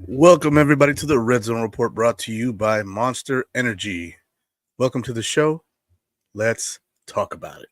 Welcome, everybody, to the Redzone Report brought to you by Monster Energy. Welcome to the show. Let's talk about it.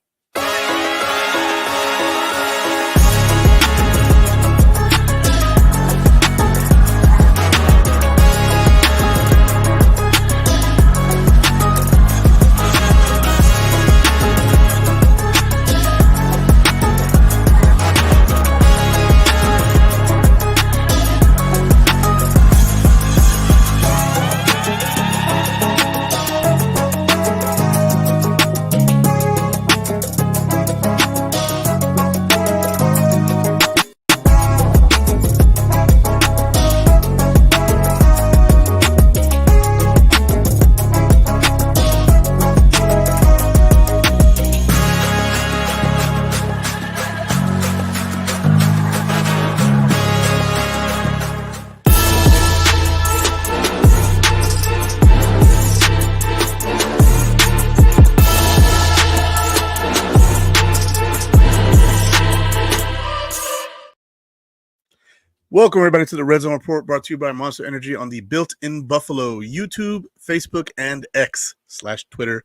Welcome, everybody, to the Red Zone Report brought to you by Monster Energy on the Built in Buffalo YouTube, Facebook, and X/Twitter,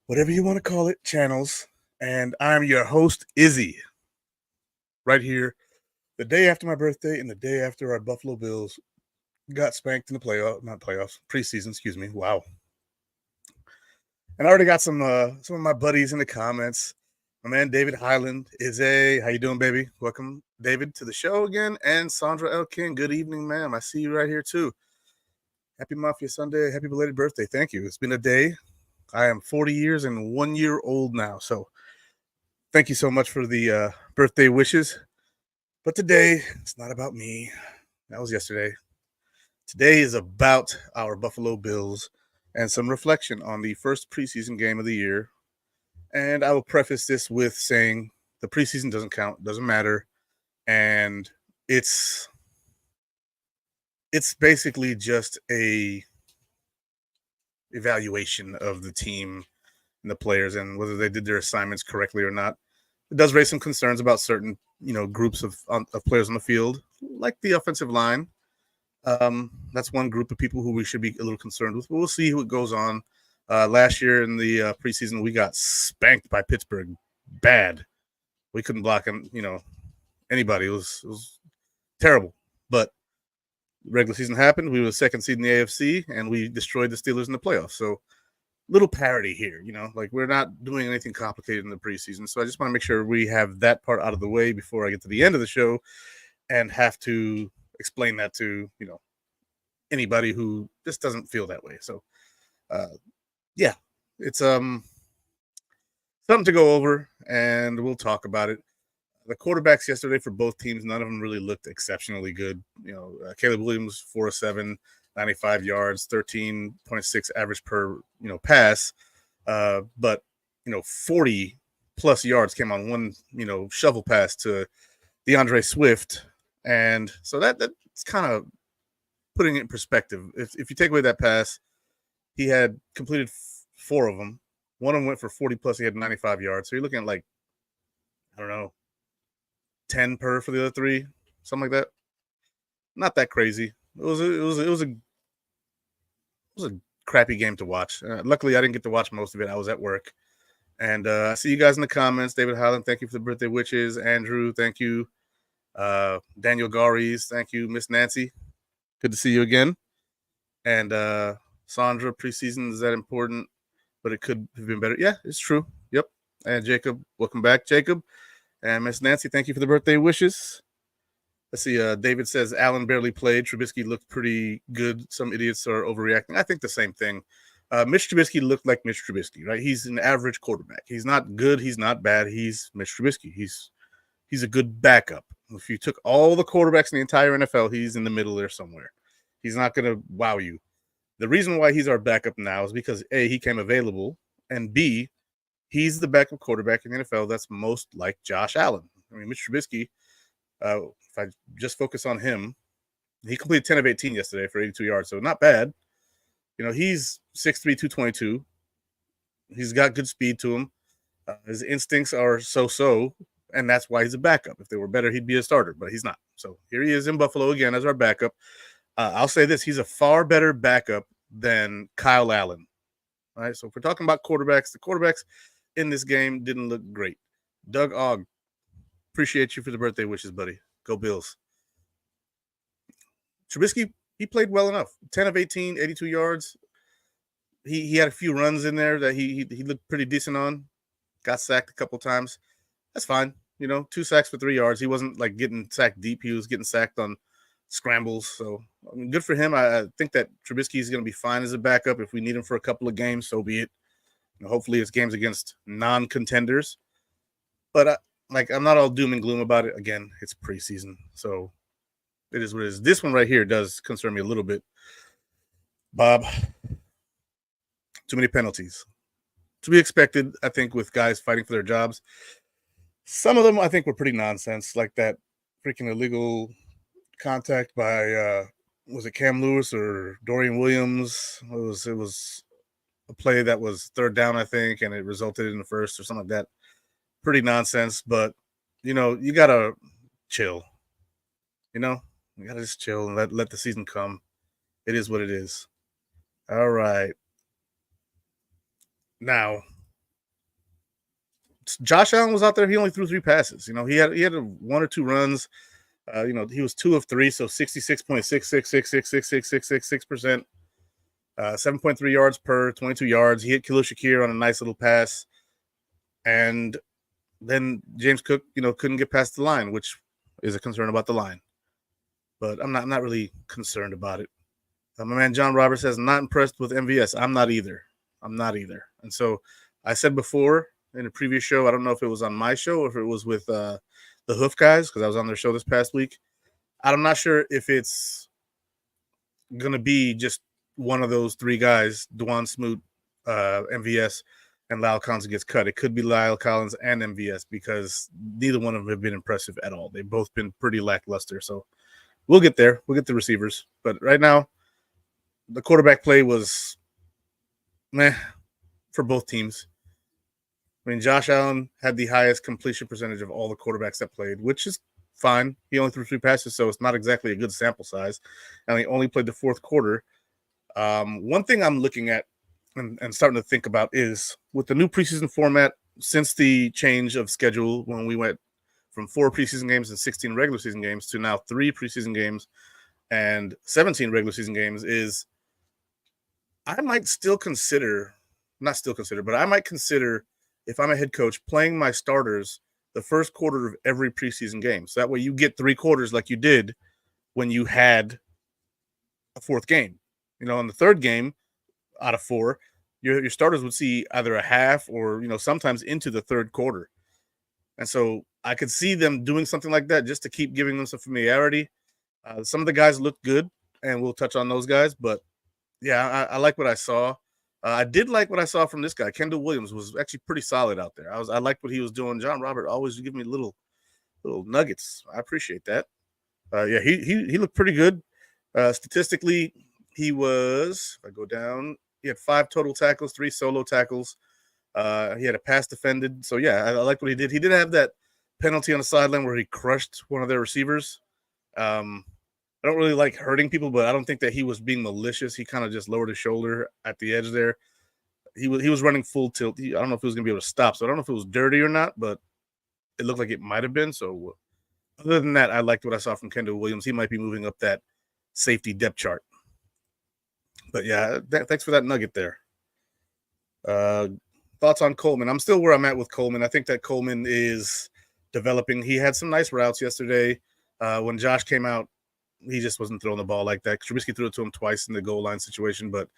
whatever you want to call it, channels. And I'm your host, Izzy, right here the day after my birthday and the day after our Buffalo Bills got spanked in the preseason, excuse me. Wow. And I already got some of my buddies in the comments. My man David Highland is how you doing, baby? Welcome, David, to the show again. And Sandra L. King, good evening, ma'am. I see you right here too. Happy Mafia Sunday. Happy belated birthday. Thank you. It's been a day. I am 40 years and 1 year old now. So thank you so much for the birthday wishes. But today, it's not about me. That was yesterday. Today is about our Buffalo Bills and some reflection on the first preseason game of the year. And I will preface this with saying the preseason doesn't count, doesn't matter, and it's basically just a evaluation of the team and the players and whether they did their assignments correctly or not. It does raise some concerns about certain, groups of players on the field, like the offensive line. That's one group of people who we should be a little concerned with. But we'll see what goes on. Last year in the preseason, we got spanked by Pittsburgh bad. We couldn't block anybody. It was terrible. But regular season happened. We were the second seed in the AFC, and we destroyed the Steelers in the playoffs. So little parity here, like we're not doing anything complicated in the preseason. So I just want to make sure we have that part out of the way before I get to the end of the show and have to explain that to, anybody who just doesn't feel that way. So, yeah, it's something to go over, and we'll talk about it. The quarterbacks yesterday for both teams, none of them really looked exceptionally good. Caleb Williams, 4 of 7, 95 yards, 13.6 average per pass, but 40 plus yards came on one shovel pass to DeAndre Swift, and so that's kind of putting it in perspective. If you take away that pass, he had completed 4 of them. One of them went for 40 plus. He had 95 yards. So you're looking at 10 per for the other 3, something like that. Not that crazy. It was a crappy game to watch. Luckily, I didn't get to watch most of it. I was at work. And I see you guys in the comments. David Highland, thank you for the birthday wishes. Andrew, thank you. Daniel Garies, thank you. Miss Nancy, good to see you again. And Sandra, preseason is that important, but it could have been better. Yeah, it's true. Yep. And Jacob, welcome back, Jacob. And Miss Nancy, thank you for the birthday wishes. Let's see. David says Allen barely played. Trubisky looked pretty good. Some idiots are overreacting. I think the same thing. Mitch Trubisky looked like Mitch Trubisky, right? He's an average quarterback. He's not good. He's not bad. He's Mitch Trubisky. He's a good backup. If you took all the quarterbacks in the entire NFL, he's in the middle there somewhere. He's not going to wow you. The reason why he's our backup now is because A, he came available, and B, he's the backup quarterback in the NFL that's most like Josh Allen. I mean, Mitch Trubisky, if I just focus on him, he completed 10 of 18 yesterday for 82 yards, so not bad. He's 6'3", 222. He's got good speed to him. His instincts are so-so, and that's why he's a backup. If they were better, he'd be a starter, but he's not. So here he is in Buffalo again as our backup. I'll say this: he's a far better backup than Kyle Allen. All right, so if we're talking about quarterbacks, the quarterbacks in this game didn't look great. Doug Ogg, appreciate you for the birthday wishes, buddy. Go Bills. Trubisky, he played well enough. 10 of 18, 82 yards. He had a few runs in there that he looked pretty decent on. Got sacked a couple times. That's fine. 2 sacks for 3 yards. He wasn't like getting sacked deep. He was getting sacked on scrambles. So good for him. I think that Trubisky is going to be fine as a backup. If we need him for a couple of games, so be it. Hopefully it's games against non-contenders. But I'm not all doom and gloom about it. Again, it's preseason, so it is what it is. This one right here does concern me a little bit. Bob, too many penalties. To be expected, I think, with guys fighting for their jobs. Some of them I think were pretty nonsense, like that freaking illegal contact by was it Cam Lewis or Dorian Williams? It was a play that was third down, I think, and it resulted in the first or something like that. Pretty nonsense, but you gotta chill. You gotta just chill and let the season come. It is what it is. All right. Now, Josh Allen was out there. He only threw 3 passes. He had 1 or 2 runs. He was 2 of 3, so 66.66666666%. 7.3 yards per 22 yards. He hit Khalil Shakir on a nice little pass, and then James Cook, couldn't get past the line, which is a concern about the line. But I'm not really concerned about it. My man John Roberts says, not impressed with MVS. I'm not either. And so I said before in a previous show, I don't know if it was on my show or if it was with the Hoof guys, because I was on their show this past week. I'm not sure if it's going to be just one of those 3 guys, Dwan Smoot, MVS, and Lyle Collins gets cut. It could be Lyle Collins and MVS because neither one of them have been impressive at all. They've both been pretty lackluster. So we'll get there. We'll get the receivers. But right now, the quarterback play was meh for both teams. I mean, Josh Allen had the highest completion percentage of all the quarterbacks that played, which is fine. He only threw 3 passes, so it's not exactly a good sample size. And he only played the 4th quarter. One thing I'm looking at and starting to think about is with the new preseason format, since the change of schedule when we went from 4 preseason games and 16 regular season games to now 3 preseason games and 17 regular season games, is I might consider if I'm a head coach playing my starters the first quarter of every preseason game. So that way you get 3 quarters like you did when you had a 4th game. On the 3rd game out of 4, your starters would see either a half or, sometimes into the 3rd quarter. And so I could see them doing something like that just to keep giving them some familiarity. Some of the guys look good, and we'll touch on those guys. But, yeah, I like what I saw. I did like what I saw from this guy. Kendall Williams was actually pretty solid out there. I liked what he was doing. John Robert always give me little nuggets. I appreciate that. He looked pretty good. Statistically, he was, if I go down, he had 5 total tackles, 3 solo tackles. He had a pass defended. So, yeah, I like what he did. He did have that penalty on the sideline where he crushed one of their receivers. I don't really like hurting people, but I don't think that he was being malicious. He kind of just lowered his shoulder at the edge there. He was running full tilt. I don't know if he was going to be able to stop. So I don't know if it was dirty or not, but it looked like it might have been. So other than that, I liked what I saw from Kendall Williams. He might be moving up that safety depth chart. But yeah, thanks for that nugget there. Thoughts on Coleman? I'm still where I'm at with Coleman. I think that Coleman is developing. He had some nice routes yesterday. When Josh came out, he just wasn't throwing the ball like that. Trubisky threw it to him twice in the goal line situation, but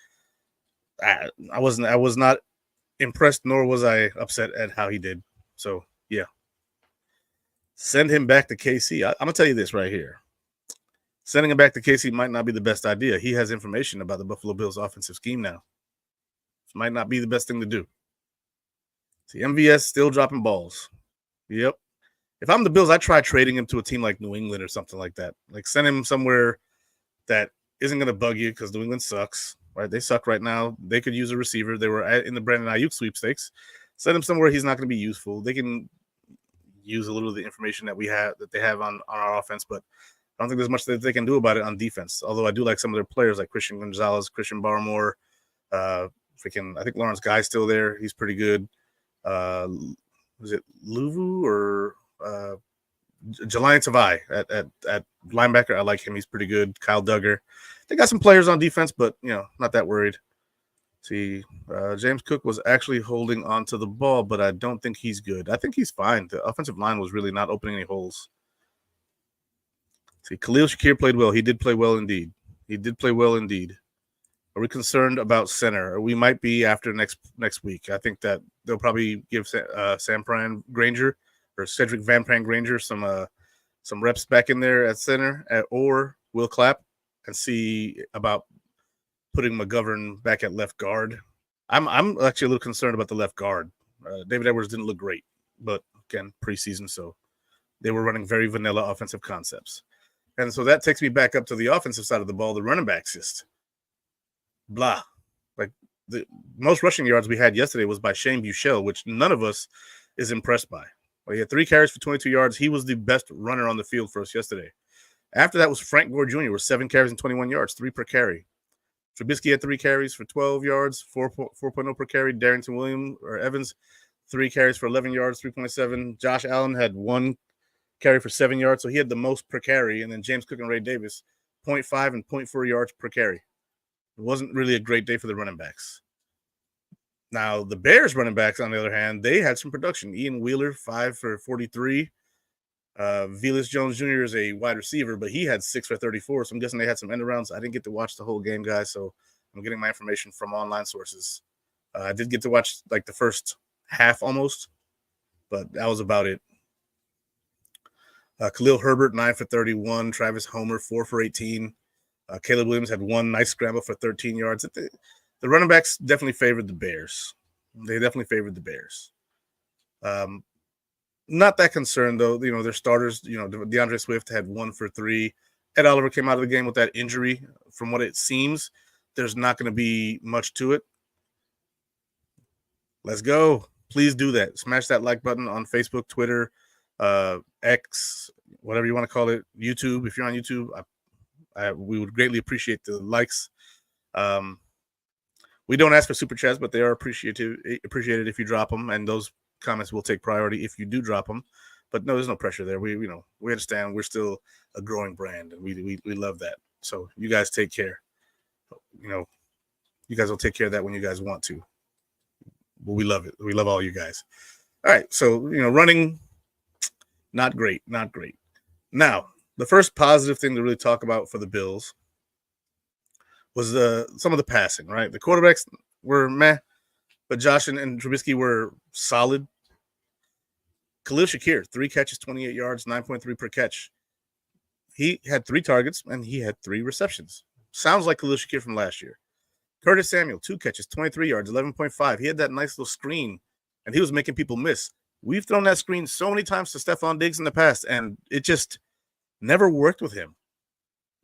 I was not impressed, nor was I upset at how he did. So yeah, send him back to KC. I'm gonna tell you this right here: sending him back to KC might not be the best idea. He has information about the Buffalo Bills offensive scheme now. This might not be the best thing to do. See, MVS still dropping balls. Yep. If I'm the Bills, I try trading him to a team like New England or something like that. Like send him somewhere that isn't going to bug you because New England sucks, right? They suck right now. They could use a receiver. They were in the Brandon Ayuk sweepstakes. Send him somewhere he's not going to be useful. They can use a little of the information that they have on our offense, but I don't think there's much that they can do about it on defense. Although I do like some of their players like Christian Gonzalez, Christian Barmore, I think Lawrence Guy's still there. He's pretty good. Was it Luvu or Jelani Tavai at linebacker? I like him. He's pretty good. Kyle Duggar. They got some players on defense, but not that worried. See, James Cook was actually holding onto the ball, but I don't think he's good. I think he's fine. The offensive line was really not opening any holes. See, Khalil Shakir played well. He did play well indeed. Are we concerned about center? We might be after next week. I think that they'll probably give Sam Pran Granger or Cedric Van Pran Granger some reps back in there at center, or Will Clapp, and see about putting McGovern back at left guard. I'm actually a little concerned about the left guard. David Edwards didn't look great, but again, preseason, so they were running very vanilla offensive concepts. And so that takes me back up to the offensive side of the ball, the running backs just blah. Like the most rushing yards we had yesterday was by Shane Buechele, which none of us is impressed by. Well, he had 3 carries for 22 yards. He was the best runner on the field for us yesterday. After that was Frank Gore Jr. with 7 carries and 21 yards, 3 per carry. Trubisky had 3 carries for 12 yards, 4.0 per carry. Darrington Evans, 3 carries for 11 yards, 3.7. Josh Allen had 1 carry for 7 yards, so he had the most per carry. And then James Cook and Ray Davis, 0.5 and 0.4 yards per carry. It wasn't really a great day for the running backs. Now, the Bears running backs, on the other hand, they had some production. Ian Wheeler, 5 for 43. Velus Jones Jr. is a wide receiver, but he had 6 for 34, so I'm guessing they had some end arounds. I didn't get to watch the whole game, guys, so I'm getting my information from online sources. I did get to watch like the first half almost, but that was about it. Khalil Herbert, 9 for 31. Travis Homer, 4 for 18. Caleb Williams had 1 nice scramble for 13 yards. The running backs definitely favored the Bears. They definitely favored the Bears. Not that concerned, though. Their starters, DeAndre Swift had 1 for 3. Ed Oliver came out of the game with that injury. From what it seems, there's not going to be much to it. Let's go. Please do that. Smash that like button on Facebook, Twitter, X, whatever you want to call it, YouTube. If you're on YouTube, we would greatly appreciate the likes. We don't ask for super chats, but they are appreciated if you drop them, and those comments will take priority if you do drop them. But no, there's no pressure there. We understand we're still a growing brand, and we love that. So you guys take care. You guys will take care of that when you guys want to. But we love it. We love all you guys. All right, so running, not great. Now, the first positive thing to really talk about for the Bills was some of the passing, right? The quarterbacks were meh, but Josh and Trubisky were solid. Khalil Shakir, 3 catches, 28 yards, 9.3 per catch. He had 3 targets, and he had 3 receptions. Sounds like Khalil Shakir from last year. Curtis Samuel, 2 catches, 23 yards, 11.5. He had that nice little screen, and he was making people miss. We've thrown that screen so many times to Stephon Diggs in the past, and it just never worked with him.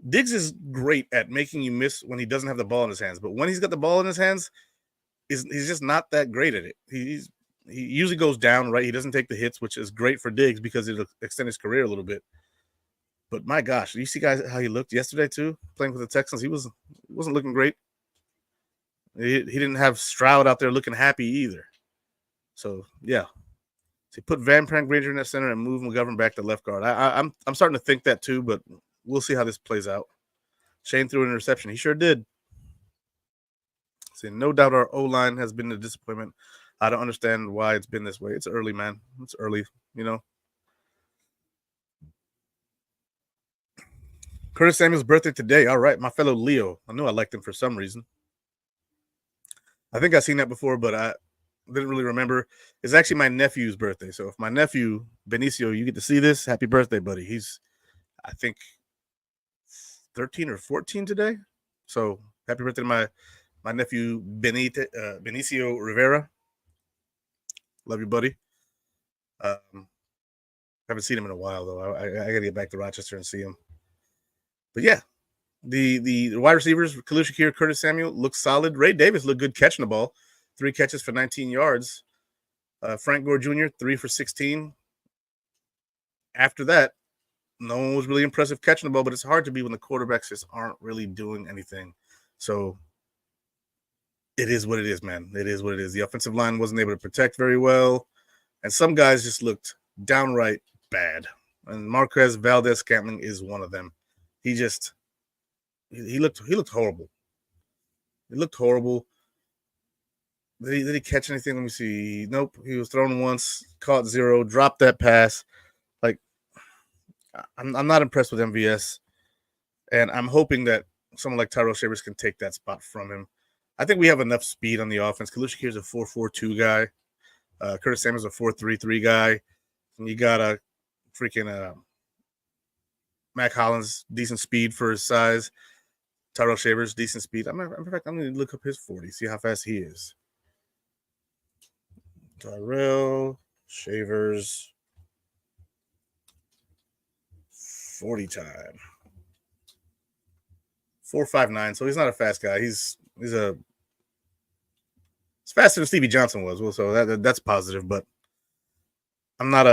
Diggs is great at making you miss when he doesn't have the ball in his hands, but when he's got the ball in his hands, he's just not that great at it. He usually goes down, right? He doesn't take the hits, which is great for Diggs because it'll extend his career a little bit. But my gosh, you see guys how he looked yesterday too, playing for the Texans? He wasn't looking great. He didn't have Stroud out there looking happy either. So yeah, so put Van Pran Granger in that center and move McGovern back to left guard. I'm starting to think that too, but we'll see how this plays out. Shane threw an interception. He sure did. See, no doubt our O-line has been a disappointment. I don't understand why it's been this way. It's early, man. It's early, Curtis Samuel's birthday today. All right, my fellow Leo. I knew I liked him for some reason. I think I've seen that before, but I didn't really remember. It's actually my nephew's birthday. So if my nephew, Benicio, you get to see this, happy birthday, buddy. He's, I think, 13 or 14 today. So happy birthday to my nephew, Benicio Rivera. Love you, buddy. Haven't seen him in a while, though. I got to get back to Rochester and see him. But yeah, the wide receivers, Khalil Shakir, Curtis Samuel, look solid. Ray Davis looked good catching the ball. 3 catches for 19 yards. Frank Gore Jr., 3 for 16. After that, no one was really impressive catching the ball, but it's hard to be when the quarterbacks just aren't really doing anything. So it is what it is, man. It is what it is. The offensive line wasn't able to protect very well, and some guys just looked downright bad. And Marquez Valdez-Scantling is one of them. He looked horrible. He looked horrible. Did he catch anything? Let me see. Nope. He was thrown once, caught 0, dropped that pass. Like, I'm not impressed with MVS, and I'm hoping that someone like Tyrell Shavers can take that spot from him. I think we have enough speed on the offense. Kalusha Kier's a 4.42 guy. Curtis Samuel's a 4.33 guy. And you got a freaking Mac Hollins, decent speed for his size. Tyrell Shavers, decent speed. In fact, I'm going to look up his 40, see how fast he is. Tyrell Shavers 40 time. 4.59. So he's not a fast guy. He's faster than Stevie Johnson was. Well, so that's positive. But I'm not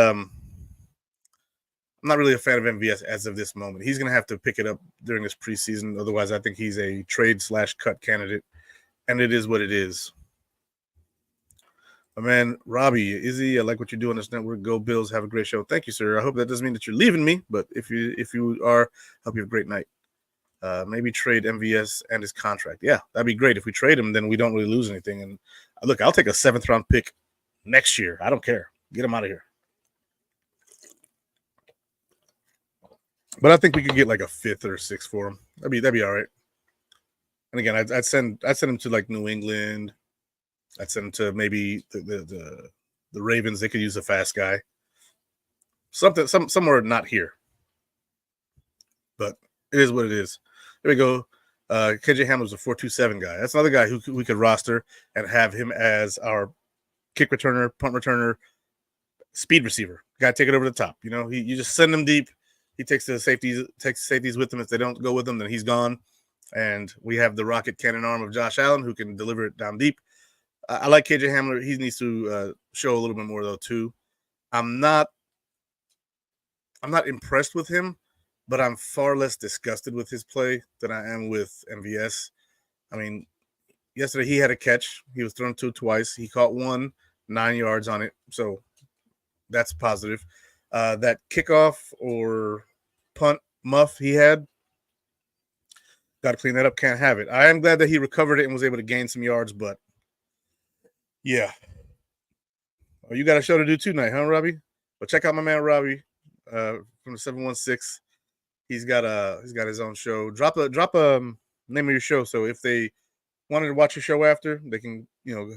really a fan of MVS as of this moment. He's going to have to pick it up during this preseason. Otherwise, I think he's a trade/cut candidate, and it is what it is. My man, Robbie, Izzy, I like what you do on this network. Go Bills. Have a great show. Thank you, sir. I hope that doesn't mean that you're leaving me, but if you are, hope you have a great night. Maybe trade MVS and his contract. Yeah, that'd be great. If we trade him, then we don't really lose anything. And look, I'll take a 7th-round pick next year. I don't care. Get him out of here. But I think we could get like a 5th or 6th for him. That'd be all right. And again, I'd send him to like New England. I'd send him to maybe the Ravens. They could use a fast guy. Somewhere not here. But it is what it is. There we go. KJ Hamler's a 4.27 guy. That's another guy who we could roster and have him as our kick returner, punt returner, speed receiver. Got to take it over the top. You know, you just send him deep. He takes the safeties with him. If they don't go with him, then he's gone. And we have the rocket cannon arm of Josh Allen who can deliver it down deep. I like KJ Hamler. He needs to show a little bit more though too. I'm not impressed with him, but I'm far less disgusted with his play than I am with MVS. I mean, yesterday he had a catch. He was thrown to twice. He caught one, 9 yards on it. So that's positive. That kickoff or punt muff he had, got to clean that up. Can't have it. I am glad that he recovered it and was able to gain some yards, but yeah. Oh, you got a show to do tonight, huh, Robbie? Well, check out my man Robbie from the 716. He's got his own show. Drop a name of your show, so if they wanted to watch your show after, they can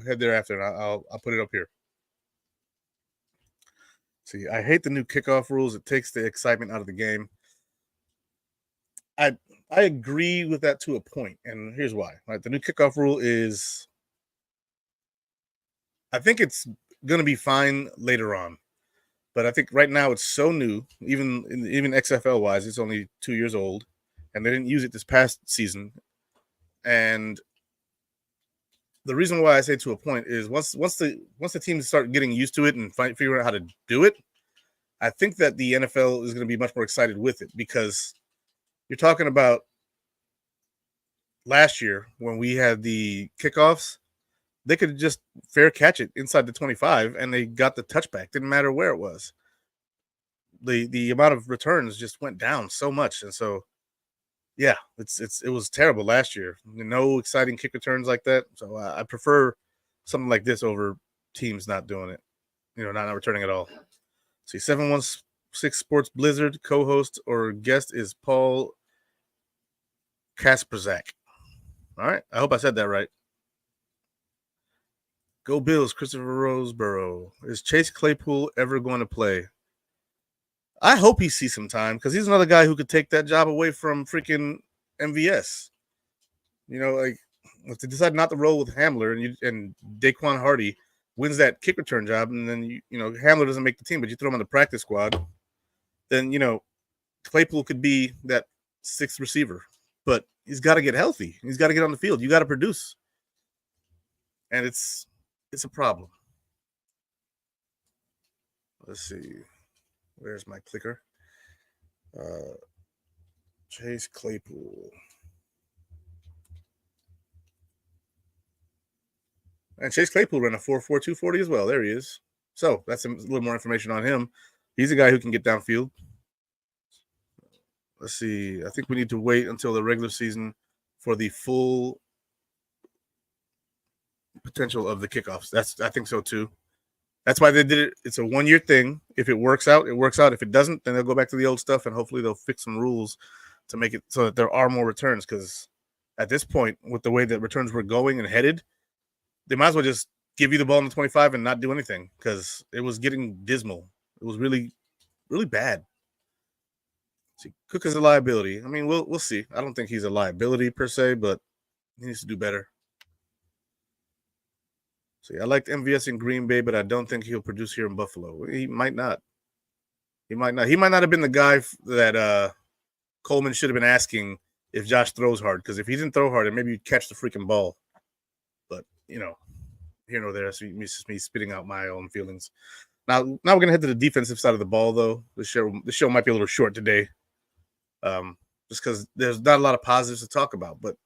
head there after, and I'll put it up here. See, I hate the new kickoff rules. It takes the excitement out of the game. I agree with that to a point, and here's why. Right, the new kickoff rule is, I think it's going to be fine later on, but I think right now it's so new. Even XFL wise, it's only 2 years old, and they didn't use it this past season. And the reason why I say to a point is once the teams start getting used to it and figuring out how to do it, I think that the NFL is going to be much more excited with it, because you're talking about last year when we had the kickoffs, they could just fair catch it inside the 25 and they got the touchback. Didn't matter where it was. The amount of returns just went down so much. And so, yeah, it was terrible last year. No exciting kick returns like that. So I prefer something like this over teams not doing it, not returning at all. See, 716 Sports Blizzard co-host or guest is Paul Kasperzak. All right. I hope I said that right. Go Bills, Christopher Roseborough. Is Chase Claypool ever going to play? I hope he sees some time, because he's another guy who could take that job away from freaking MVS. Like if they decide not to roll with Hamler and Daquan Hardy wins that kick return job, and then Hamler doesn't make the team, but you throw him on the practice squad, then Claypool could be that 6th receiver. But he's got to get healthy. He's got to get on the field. You got to produce. And it's a problem. Let's see. Where's my clicker? Chase Claypool. And Chase Claypool ran a 4.42 240 as well. There he is. So that's a little more information on him. He's a guy who can get downfield. Let's see. I think we need to wait until the regular season for the full potential of the kickoffs. I think so too. That's why they did it. It's a 1-year thing. If it works out, it works out. If it doesn't, then they'll go back to the old stuff, and hopefully they'll fix some rules to make it so that there are more returns. Because at this point, with the way that returns were going and headed, they might as well just give you the ball in the 25 and not do anything because it was getting dismal. It was really, really bad. See, Cook is a liability. I mean, we'll see. I don't think he's a liability per se, but he needs to do better. See, I liked MVS in Green Bay, but I don't think he'll produce here in Buffalo. He might not. He might not. He might not have been the guy that Coleman should have been asking if Josh throws hard. Because if he didn't throw hard, then maybe you'd catch the freaking ball. But, here nor there. So it's just me spitting out my own feelings. Now we're going to head to the defensive side of the ball, though. The show might be a little short today. Just because there's not a lot of positives to talk about. But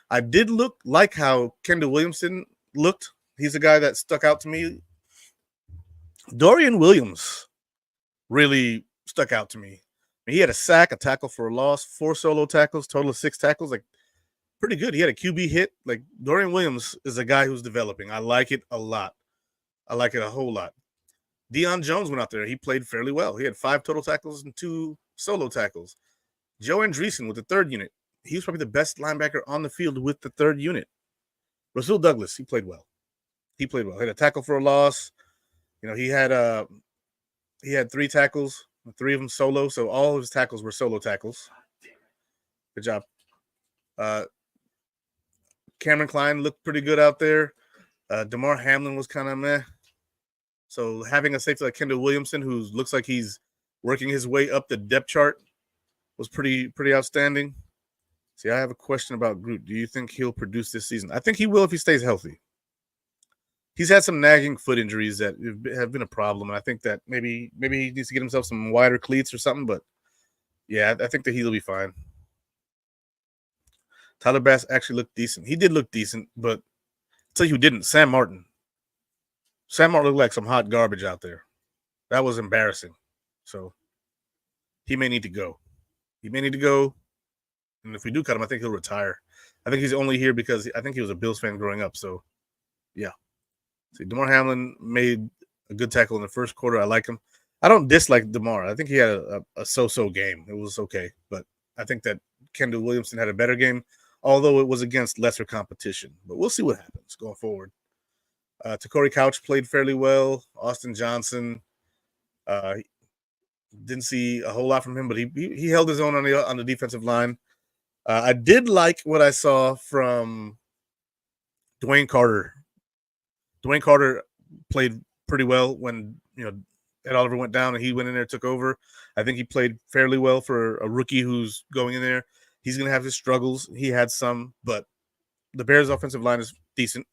I did like how Kendall Williamson looked. He's a guy that stuck out to me. Dorian Williams really stuck out to me. He had a sack, a tackle for a loss, 4 solo tackles, total of 6 tackles. Like, pretty good. He had a QB hit. Like, Dorian Williams is a guy who's developing. I like it a lot. I like it a whole lot. Deion Jones went out there. He played fairly well. He had 5 total tackles and 2 solo tackles. Joe Andreessen with the 3rd unit. He was probably the best linebacker on the field with the 3rd unit. Rasul Douglas, he played well. He had a tackle for a loss. He had 3 tackles, 3 of them solo. So all of his tackles were solo tackles. Good job. Cameron Klein looked pretty good out there. DeMar Hamlin was kind of meh. So having a safety like Kendall Williamson, who looks like he's working his way up the depth chart, was pretty outstanding. See, I have a question about Groot. Do you think he'll produce this season? I think he will if he stays healthy. He's had some nagging foot injuries that have been a problem, and I think that maybe he needs to get himself some wider cleats or something. But yeah, I think that he'll be fine. Tyler Bass actually looked decent. He did look decent, but I'll tell you who didn't. Sam Martin. Sam Martin looked like some hot garbage out there. That was embarrassing. So he may need to go. And if we do cut him, I think he'll retire. I think he's only here because I think he was a Bills fan growing up. So, yeah. See, DeMar Hamlin made a good tackle in the first quarter. I like him. I don't dislike DeMar. I think he had a so-so game. It was okay. But I think that Kendall Williamson had a better game, although it was against lesser competition. But we'll see what happens going forward. Takori Couch played fairly well. Austin Johnson, didn't see a whole lot from him, but he held his own on the defensive line. I did like what I saw from Dwayne Carter. Dwayne Carter played pretty well when Ed Oliver went down and he went in there and took over. I think he played fairly well for a rookie who's going in there. He's going to have his struggles. He had some, but the Bears' offensive line is decent.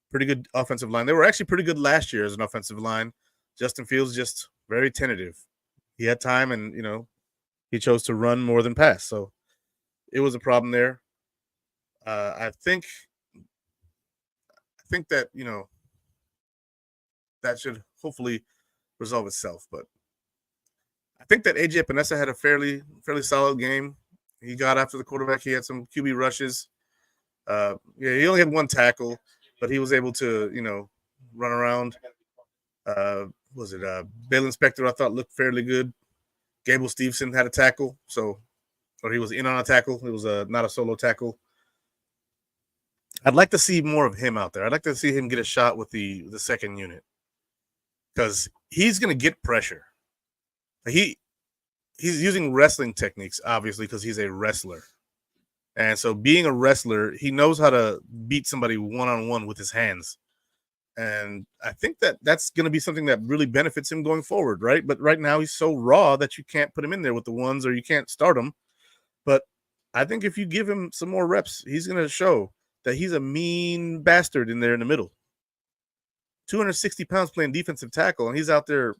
Pretty good offensive line. They were actually pretty good last year as an offensive line. Justin Fields just very tentative. He had time and, he chose to run more than pass. So it was a problem there. I think that, that should hopefully resolve itself. But I think that AJ Epinesa had a fairly solid game. He got after the quarterback. He had some QB rushes. He only had 1 tackle, but he was able to, run around. Baylon Spector, I thought, looked fairly good. Gable Steveson had a tackle, or he was in on a tackle. It was not a solo tackle. I'd like to see more of him out there. I'd like to see him get a shot with the second unit because he's going to get pressure. He's using wrestling techniques, obviously, because he's a wrestler. And so being a wrestler, he knows how to beat somebody one-on-one with his hands. And I think that that's going to be something that really benefits him going forward, right? But right now he's so raw that you can't put him in there with the ones or you can't start him. But I think if you give him some more reps, he's going to show that he's a mean bastard in there in the middle. 260 pounds playing defensive tackle, and he's out there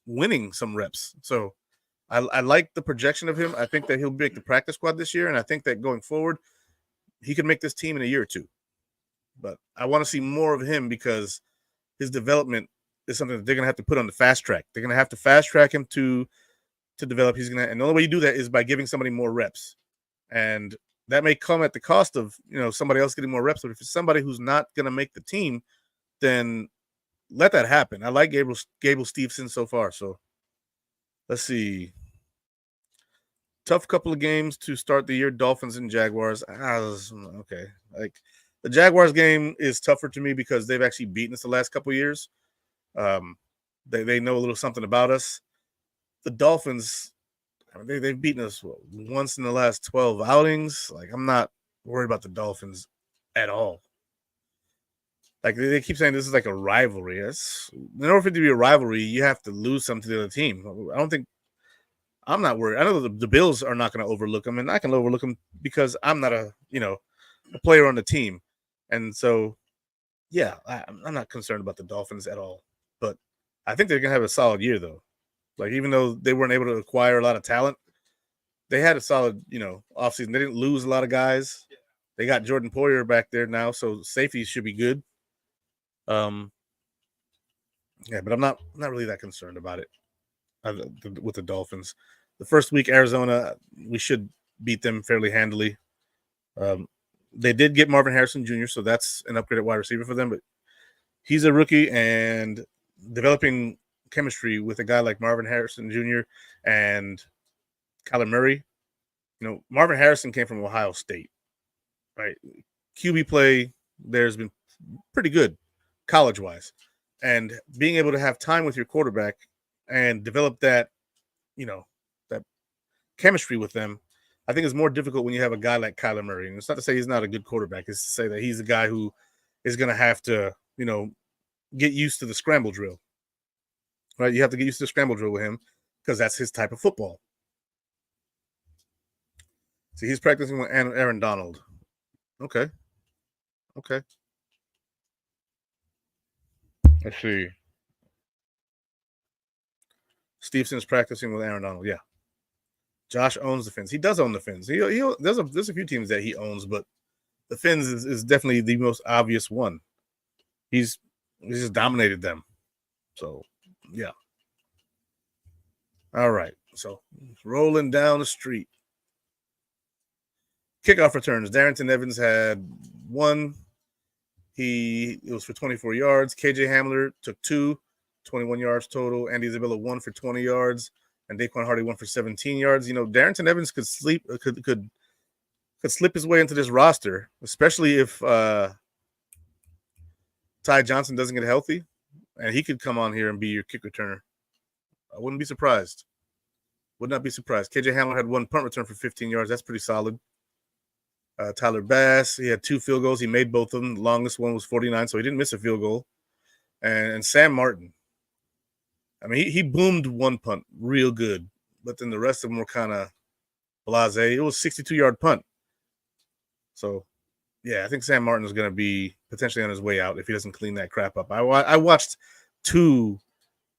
winning some reps. So I like the projection of him. I think that he'll make the practice squad this year, and I think that going forward, he could make this team in a year or two. But I want to see more of him because his development is something that they're gonna have to put on the fast track. They're gonna have to fast track him to develop. And the only way you do that is by giving somebody more reps, and that may come at the cost of somebody else getting more reps. But if it's somebody who's not gonna make the team, then let that happen. I like Gable Steveson so far. So let's see. Tough couple of games to start the year. Dolphins and Jaguars. Okay, like the Jaguars game is tougher to me because they've actually beaten us the last couple of years. Um, they know a little something about us. The Dolphins, I mean, they've beaten us once in the last 12 outings. Like, I'm not worried about the Dolphins at all. Like, they keep saying this is like a rivalry. In order for it to be a rivalry, you have to lose something to the other team. I'm not worried. I know the Bills are not going to overlook them, and I can overlook them because I'm not a player on the team. And so, yeah, I'm not concerned about the Dolphins at all. But I think they're going to have a solid year, though. Like, even though they weren't able to acquire a lot of talent, they had a solid, offseason. They didn't lose a lot of guys. They got Jordan Poyer back there now, so safety should be good. Yeah, but I'm not really that concerned about it with the Dolphins. The first week, Arizona, we should beat them fairly handily. They did get Marvin Harrison Jr., so that's an upgraded wide receiver for them, but he's a rookie, and developing chemistry with a guy like Marvin Harrison Jr. and Kyler Murray. Marvin Harrison came from Ohio State, right? QB play there's been pretty good college-wise, and being able to have time with your quarterback and develop that, that chemistry with them, I think is more difficult when you have a guy like Kyler Murray. And it's not to say he's not a good quarterback. It's to say that he's a guy who is going to have to, get used to the scramble drill, right? You have to get used to the scramble drill with him because that's his type of football. See, he's practicing with Aaron Donald. Okay. Let's see. Stevenson's practicing with Aaron Donald. Yeah. Josh owns the Fins. He does own the Fins. There's a few teams that he owns, but the Fins is definitely the most obvious one. He's just dominated them. So, yeah. All right. So, rolling down the street. Kickoff returns. Darrington Evans had one. It was for 24 yards. KJ Hamler took 21 yards total. Andy Isabella 1 for 20 yards. And Daquan Hardy 1 for 17 yards. Darrington Evans could slip his way into this roster, especially if Ty Johnson doesn't get healthy, and he could come on here and be your kick returner. I wouldn't be surprised. Would not be surprised. KJ Hamler had one punt return for 15 yards. That's pretty solid. Tyler Bass, he had 2 field goals. He made both of them. The longest one was 49, so he didn't miss a field goal. And Sam Martin, I mean, he boomed one punt real good, but then the rest of them were kind of blasé. It was a 62-yard punt. So, yeah, I think Sam Martin is going to be potentially on his way out if he doesn't clean that crap up. I watched 2,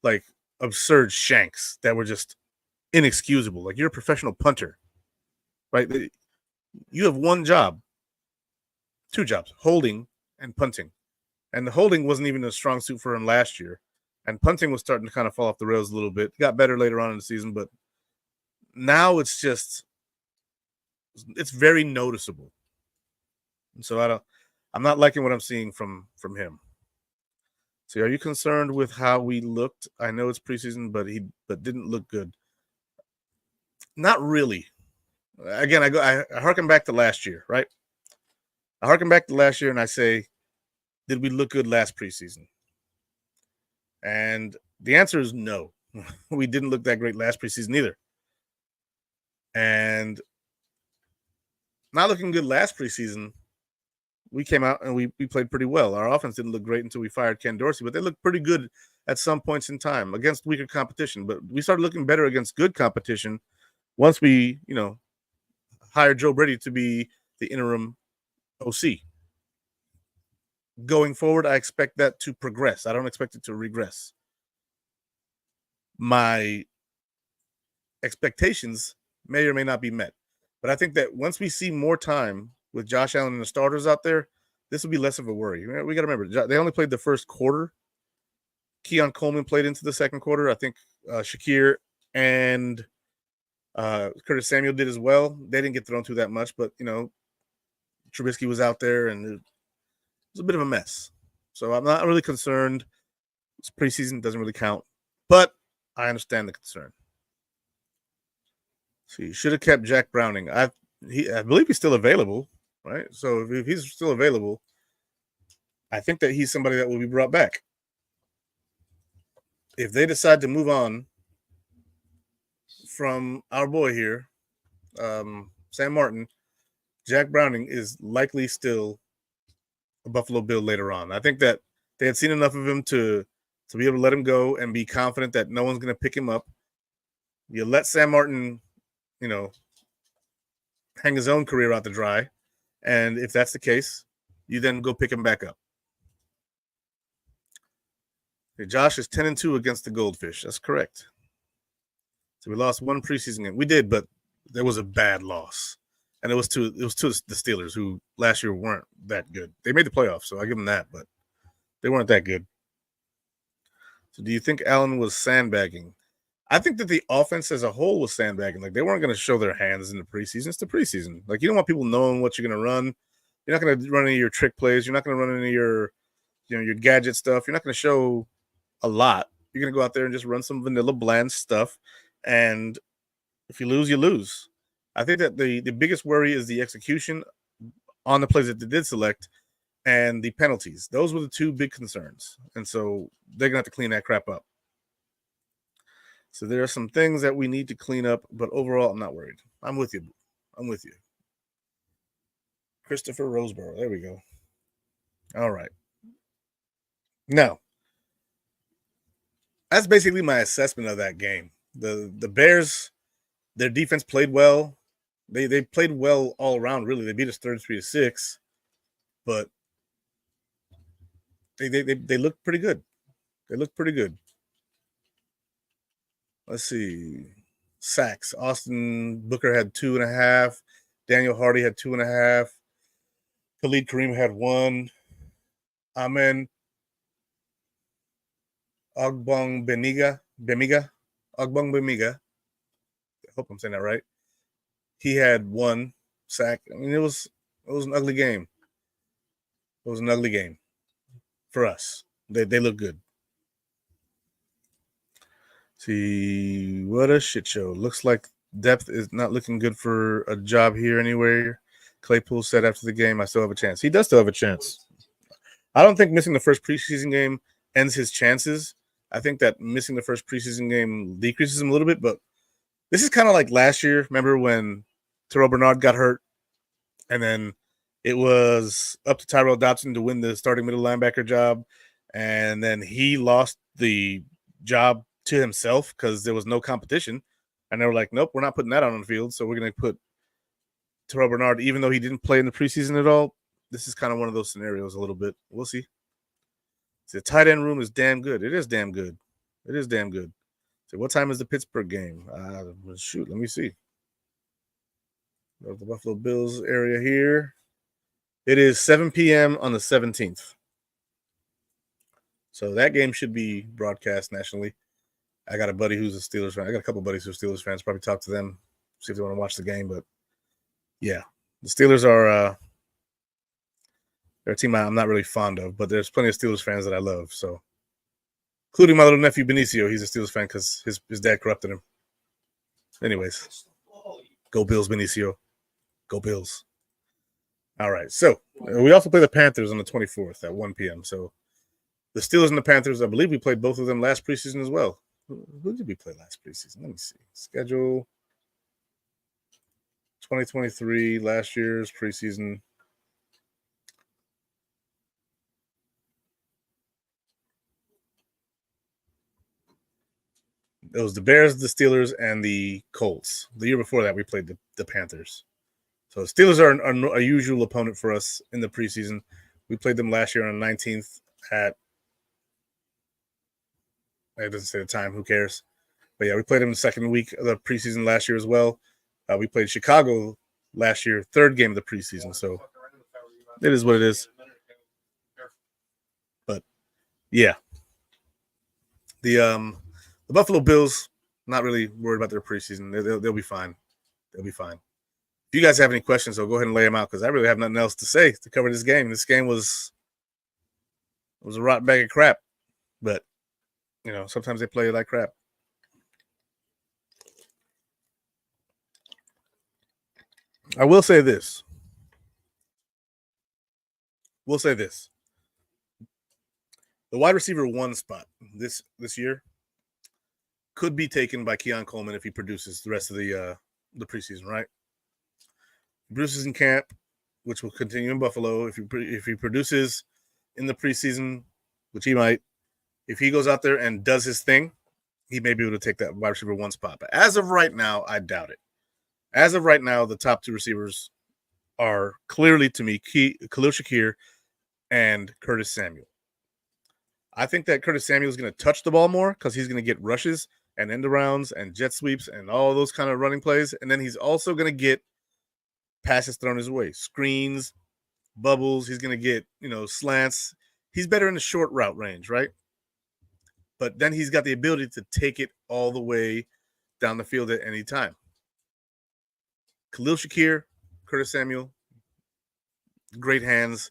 like, absurd shanks that were just inexcusable. Like, you're a professional punter, right? You have 1 job, 2 jobs, holding and punting. And the holding wasn't even a strong suit for him last year. And punting was starting to kind of fall off the rails a little bit. It got better later on in the season, but now it's very noticeable. And so I'm not liking what I'm seeing from him. So are you concerned with how we looked? I know it's preseason, but didn't look good. Not really. Again, I harken back to last year, right? I harken back to last year and I say, did we look good last preseason? And the answer is no. We didn't look that great last preseason either. And not looking good last preseason, we came out and we played pretty well. Our offense didn't look great until we fired Ken Dorsey, but they looked pretty good at some points in time against weaker competition. But we started looking better against good competition once we, hired Joe Brady to be the interim OC. Going forward, I expect that to progress. I don't expect it to regress. My expectations may or may not be met. But I think that once we see more time with Josh Allen and the starters out there, this will be less of a worry. We got to remember, they only played the first quarter. Keon Coleman played into the second quarter. I think Shakir and Curtis Samuel did as well. They didn't get thrown to that much, but, Trubisky was out there, and it was a bit of a mess. So I'm not really concerned. It's preseason, doesn't really count. But I understand the concern. See, should have kept Jack Browning. I believe he's still available, right? So if he's still available, I think that he's somebody that will be brought back. If they decide to move on from our boy here, Sam Martin, Jack Browning is likely still a Buffalo Bill later on. I think that they had seen enough of him to be able to let him go and be confident that no one's going to pick him up. You let Sam Martin, hang his own career out to dry. And if that's the case, you then go pick him back up. Okay, Josh is 10-2 against the Goldfish. That's correct. So we lost one preseason game. We did, but there was a bad loss. And it was to the Steelers, who last year weren't that good. They made the playoffs, so I give them that, but they weren't that good. So do you think Allen was sandbagging? I think that the offense as a whole was sandbagging. Like, they weren't going to show their hands in the preseason. It's the preseason. Like, you don't want people knowing what you're going to run. You're not going to run any of your trick plays. You're not going to run any of your, your gadget stuff. You're not going to show a lot. You're going to go out there and just run some vanilla bland stuff. And if you lose, you lose. I think that the biggest worry is the execution on the plays that they did select and the penalties. Those were the two big concerns. And so they're going to have to clean that crap up. So there are some things that we need to clean up, but overall, I'm not worried. I'm with you. Christopher Roseborough. There we go. All right. Now, that's basically my assessment of that game. The Bears, their defense played well. They played well all around, really. They beat us 33-6, but they looked pretty good. Let's see. Sacks. Austin Booker had 2.5. Daniel Hardy had 2.5. Khalid Kareem had 1. Amen Bemiga. I hope I'm saying that right. He had 1 sack. I mean, it was an ugly game. It was an ugly game for us. They look good. See, what a shit show. Looks like depth is not looking good for a job here anywhere. Claypool said after the game, I still have a chance. He does still have a chance. I don't think missing the first preseason game ends his chances. I think that missing the first preseason game decreases him a little bit, but this is kind of like last year. Remember when Terrell Bernard got hurt, and then it was up to Tyrell Dodson to win the starting middle linebacker job, and then he lost the job to himself because there was no competition, and they were like, nope, we're not putting that on the field, so we're going to put Terrell Bernard, even though he didn't play in the preseason at all. This is kind of one of those scenarios a little bit. We'll see. The tight end room is damn good. It is damn good. So what time is the Pittsburgh game? Shoot, let me see. The Buffalo Bills area here. It is 7 p.m. on the 17th. So that game should be broadcast nationally. I got a buddy who's a Steelers fan. I got a couple buddies who are Steelers fans. Probably talk to them, see if they want to watch the game. But yeah, the Steelers are they're a team I'm not really fond of, but there's plenty of Steelers fans that I love. So, including my little nephew Benicio, he's a Steelers fan because his dad corrupted him. Anyways, go Bills, Benicio. Go Bills. All right. So we also play the Panthers on the 24th at 1 p.m. So the Steelers and the Panthers, I believe we played both of them last preseason as well. Who did we play last preseason? Let me see. Schedule 2023, last year's preseason. It was the Bears, the Steelers, and the Colts. The year before that, we played the Panthers. So the Steelers are a usual opponent for us in the preseason. We played them last year on the 19th at, it doesn't say the time, who cares? But yeah, we played them the second week of the preseason last year as well. We played Chicago last year, third game of the preseason. So it is what it is. But yeah, the Buffalo Bills, not really worried about their preseason. They'll be fine. They'll be fine. If you guys have any questions, so go ahead and lay them out because I really have nothing else to say to cover this game. This game was a rotten bag of crap, but sometimes they play like crap. I will say this. The wide receiver 1 spot this year could be taken by Keon Coleman if he produces the rest of the preseason, right? He produces in camp, which will continue in Buffalo. If he produces in the preseason, which he might, if he goes out there and does his thing, he may be able to take that wide receiver 1 spot. But as of right now, I doubt it. As of right now, the top 2 receivers are clearly, to me, Khalil Shakir and Curtis Samuel. I think that Curtis Samuel is going to touch the ball more because he's going to get rushes and end arounds and jet sweeps and all those kind of running plays. And then he's also going to get passes thrown his way, screens, bubbles. He's going to get, slants. He's better in the short route range, right? But then he's got the ability to take it all the way down the field at any time. Khalil Shakir, Curtis Samuel, great hands.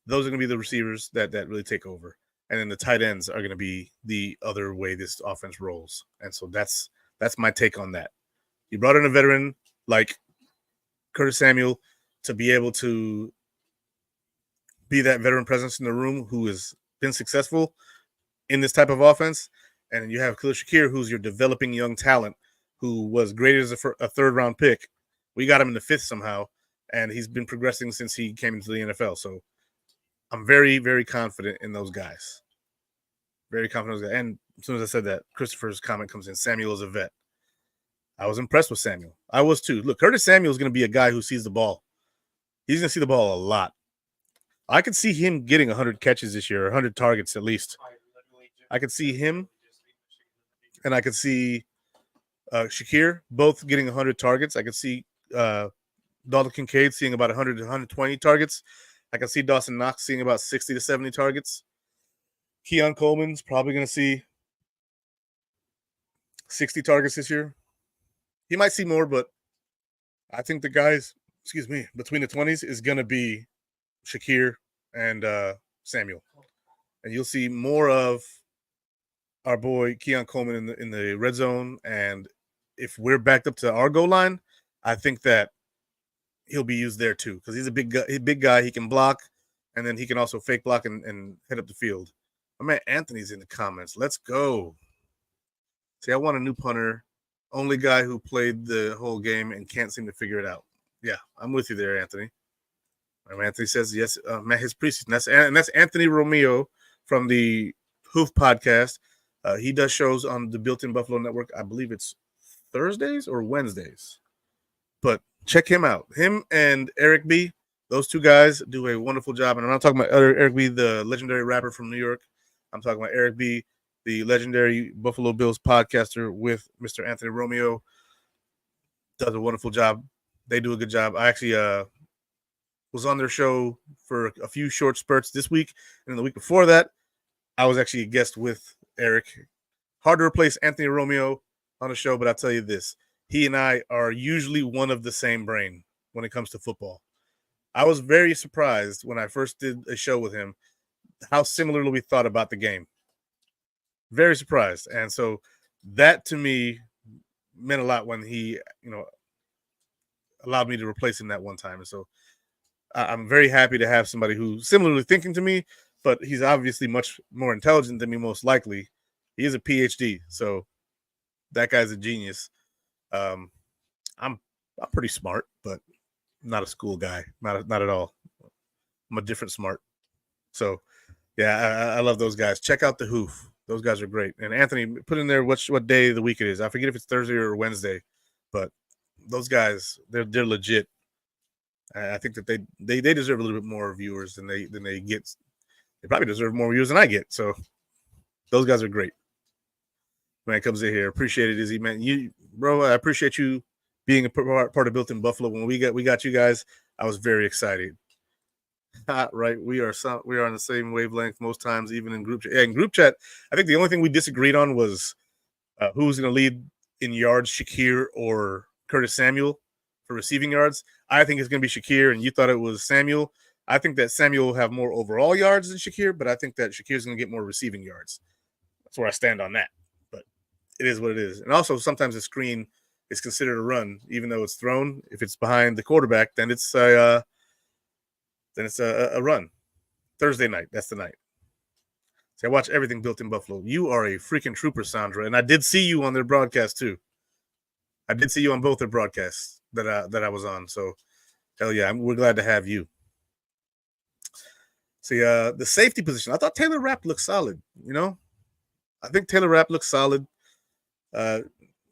Those are going to be the receivers that really take over. And then the tight ends are going to be the other way this offense rolls. And so that's my take on that. You brought in a veteran like Curtis Samuel to be able to be that veteran presence in the room who has been successful in this type of offense. And you have Khalil Shakir, who's your developing young talent, who was graded as a third-round pick. We got him in the 5th somehow, and he's been progressing since he came into the NFL. So I'm very, very confident in those guys. Very confident in those guys. And as soon as I said that, Christopher's comment comes in. Samuel is a vet. I was impressed with Samuel. I was too. Look, Curtis Samuel is going to be a guy who sees the ball. He's going to see the ball a lot. I could see him getting 100 catches this year, 100 targets at least. I could see him, and I could see Shakir both getting 100 targets. I could see Dalton Kincaid seeing about 100 to 120 targets. I can see Dawson Knox seeing about 60 to 70 targets. Keon Coleman's probably going to see 60 targets this year. He might see more, but I think the guys, between the 20s is going to be Shakir and Samuel. And you'll see more of our boy Keon Coleman in the red zone. And if we're backed up to our goal line, I think that he'll be used there too because he's a big guy. He can block, and then he can also fake block and head up the field. My man Anthony's in the comments. Let's go. See, I want a new punter. Only guy who played the whole game and can't seem to figure it out. Yeah, I'm with you there, Anthony. Anthony says yes. His preseason. That's Anthony Romeo from the Hoof podcast. He does shows on the Built-In Buffalo Network. I believe it's Thursdays or Wednesdays. But check him out. Him and Eric B. Those two guys do a wonderful job. And I'm not talking about Eric B., the legendary rapper from New York. I'm talking about Eric B., the legendary Buffalo Bills podcaster with Mr. Anthony Romeo. Does a wonderful job. They do a good job. I actually was on their show for a few short spurts this week. And the week before that, I was actually a guest with Eric. Hard to replace Anthony Romeo on the show, but I'll tell you this. He and I are usually one of the same brain when it comes to football. I was very surprised when I first did a show with him how similarly we thought about the game. Very surprised. And so that to me meant a lot when he, allowed me to replace him that one time. And so I'm very happy to have somebody who's similarly thinking to me, but he's obviously much more intelligent than me, most likely. He is a PhD, so that guy's a genius. I'm pretty smart, but not a school guy, not at all. I'm a different smart. So, yeah, I love those guys. Check out the Hoof. Those guys are great. And Anthony, put in there what day of the week it is. I forget if it's Thursday or Wednesday, but those guys, they're legit. I think that they deserve a little bit more viewers than they get. They probably deserve more viewers than I get. So those guys are great. Man comes in here. Appreciate it, Izzy, man. Bro, I appreciate you being a part of Built in Buffalo. When we got you guys, I was very excited. Right, we are on the same wavelength most times, even in group chat. Yeah, in group chat, I think the only thing we disagreed on was who's going to lead in yards, Shakir or Curtis Samuel for receiving yards. I think it's going to be Shakir, and you thought it was Samuel. I think that Samuel will have more overall yards than Shakir, but I think that Shakir is going to get more receiving yards. That's where I stand on that. But it is what it is. And also, sometimes the screen is considered a run, even though it's thrown. If it's behind the quarterback, then it's a run. Thursday night, that's the night. See, I watch everything Built in Buffalo. You are a freaking trooper, Sandra, and I did see you on their broadcast too. I did see you on both their broadcasts that I was on. So, hell yeah, we're glad to have you. See, the safety position. I thought Taylor Rapp looked solid. I think Taylor Rapp looked solid. He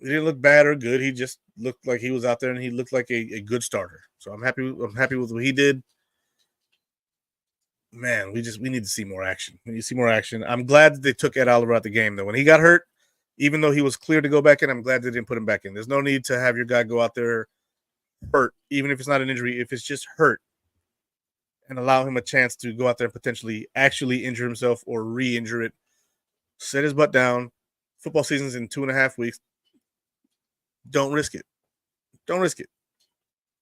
didn't look bad or good. He just looked like he was out there, and he looked like a good starter. So I'm happy. I'm happy with what he did. Man, we need to see more action. We need to see more action. I'm glad that they took Ed Oliver out the game, though. When he got hurt, even though he was clear to go back in, I'm glad they didn't put him back in. There's no need to have your guy go out there hurt, even if it's not an injury, if it's just hurt, and allow him a chance to go out there and potentially actually injure himself or re-injure it. Set his butt down. Football season's in 2.5 weeks. Don't risk it. Don't risk it.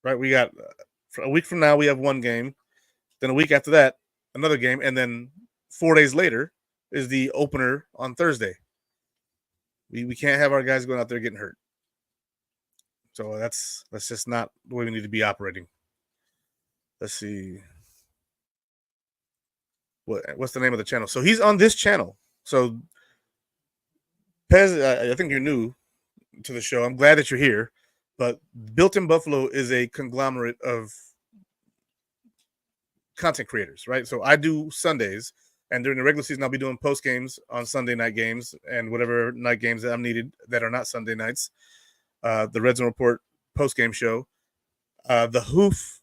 Right? We got a week from now, we have one game. Then a week after that, another game. And then 4 days later is the opener on Thursday. We can't have our guys going out there getting hurt. So that's just not the way we need to be operating. Let's see. What's the name of the channel? So he's on this channel. So Pez, I think you're new to the show. I'm glad that you're here. But Built in Buffalo is a conglomerate of content creators, right? So I do Sundays, and during the regular season, I'll be doing post games on Sunday night games and whatever night games that I'm needed that are not Sunday nights. The Redzone Report post game show. The Hoof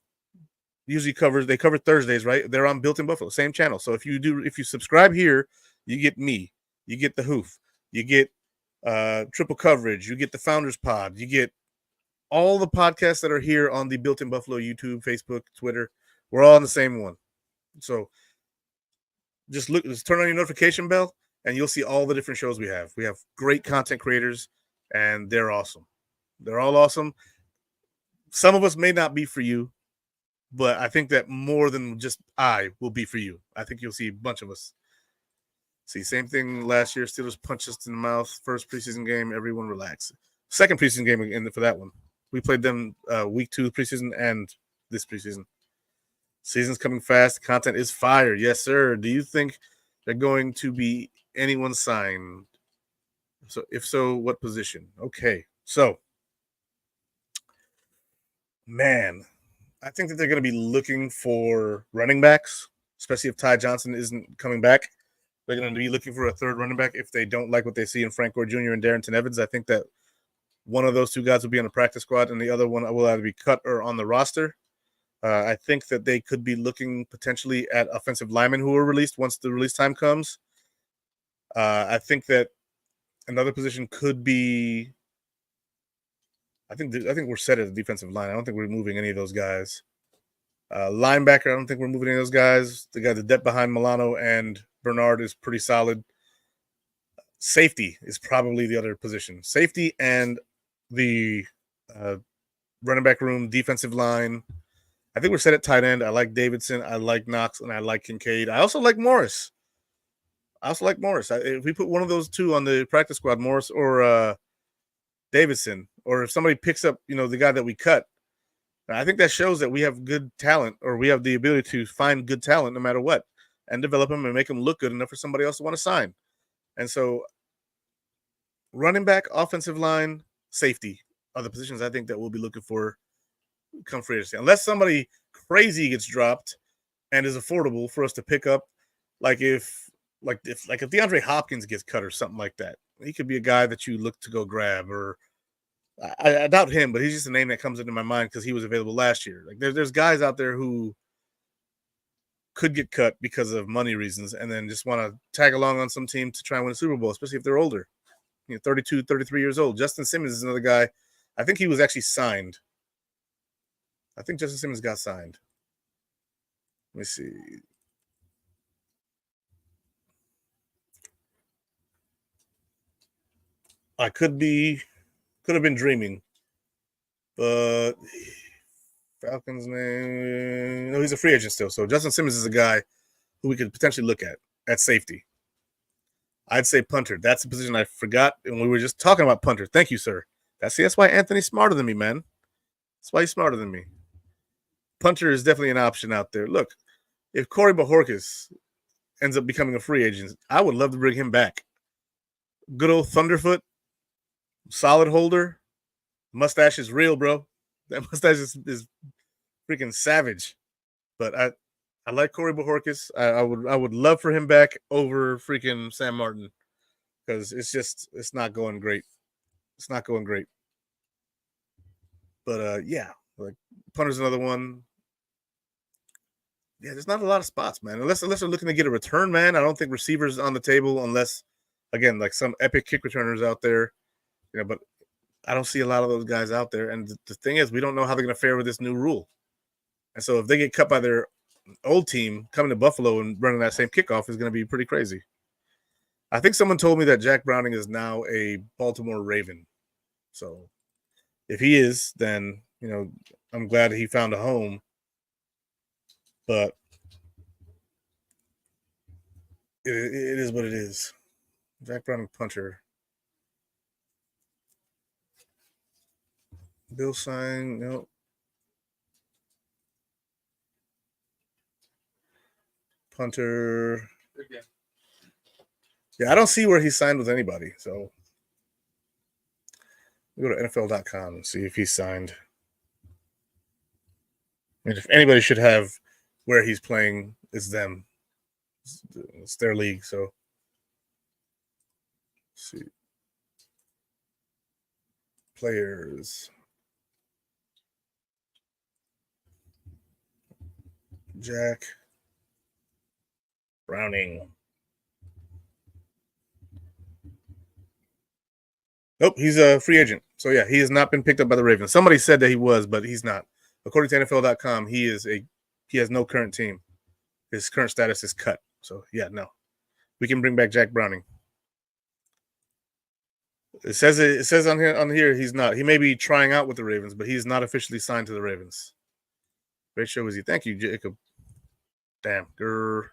usually they cover Thursdays, right? They're on Built in Buffalo, same channel. So if you subscribe here, you get me, you get the Hoof, you get triple coverage, you get the Founders Pod, you get all the podcasts that are here on the Built in Buffalo YouTube, Facebook, Twitter. We're all on the same one. So just turn on your notification bell and you'll see all the different shows we have. We have great content creators and they're awesome. They're all awesome. Some of us may not be for you, but I think that more than just I will be for you. I think you'll see a bunch of us. See, same thing last year. Steelers punched us in the mouth. First preseason game, everyone relax. Second preseason game for that one. We played them week 2 preseason and this preseason. Season's coming fast. Content is fire. Yes, sir. Do you think they're going to be anyone signed? So if so, what position? Okay. So, man, I think that they're going to be looking for running backs, especially if Ty Johnson isn't coming back. They're going to be looking for a third running back if they don't like what they see in Frank Gore Jr. and Darrington Evans. I think that one of those two guys will be on the practice squad, and the other one will either be cut or on the roster. I think that they could be looking potentially at offensive linemen who are released once the release time comes. I think that another position could be. I think we're set at the defensive line. I don't think we're moving any of those guys. Linebacker, I don't think we're moving any of those guys. The depth behind Milano and Bernard is pretty solid. Safety is probably the other position. Safety and the running back room, defensive line. I think we're set at tight end. I like Davidson. I like Knox, and I like Kincaid. I also like Morris. If we put one of those two on the practice squad, Morris or Davidson, or if somebody picks up, the guy that we cut, I think that shows that we have good talent, or we have the ability to find good talent no matter what, and develop them and make them look good enough for somebody else to want to sign. And so, running back, offensive line, safety are the positions I think that we'll be looking for come free agency, unless somebody crazy gets dropped and is affordable for us to pick up. Like if DeAndre Hopkins gets cut or something like that, he could be a guy that you look to go grab. Or I doubt him, but he's just a name that comes into my mind because he was available last year. Like there's guys out there who could get cut because of money reasons and then just want to tag along on some team to try and win a Super Bowl, especially if they're older. 32, 33 years old. Justin Simmons is another guy. I think he was actually signed. I think Justin Simmons got signed. Let me see. I could have been dreaming, but Falcons, man, no, he's a free agent still. So Justin Simmons is a guy who we could potentially look at safety. I'd say punter. That's the position I forgot, and we were just talking about punter. Thank you, sir. That's why Anthony's smarter than me, man. That's why he's smarter than me. Punter is definitely an option out there. Look, if Corey Bojorquez ends up becoming a free agent, I would love to bring him back. Good old Thunderfoot, solid holder, mustache is real, bro. That mustache is freaking savage. But I like Corey Bojorquez. I would love for him back over freaking Sam Martin because it's not going great. It's not going great. But yeah, like punter's another one. Yeah, there's not a lot of spots, man. Unless they're looking to get a return, man. I don't think receivers on the table unless, again, like some epic kick returners out there. But I don't see a lot of those guys out there. And the thing is, we don't know how they're going to fare with this new rule. And so if they get cut by their old team, coming to Buffalo and running that same kickoff is going to be pretty crazy. I think someone told me that Jack Browning is now a Baltimore Raven. So if he is, then, I'm glad he found a home. But it is what it is. Jack Browning punter. Bill sign, no. Punter. Yeah, I don't see where he signed with anybody. So we go to NFL.com and see if he's signed. And if anybody should have where he's playing, it's them. It's their league. So let's see. Players. Jack Browning. Nope, he's a free agent. So yeah, he has not been picked up by the Ravens. Somebody said that he was, but he's not. According to NFL.com, he has no current team. His current status is cut. So yeah, no. We can bring back Jack Browning. It says on here he's not. He may be trying out with the Ravens, but he's not officially signed to the Ravens. Great show, Izzy. Thank you, Jacob. Damn.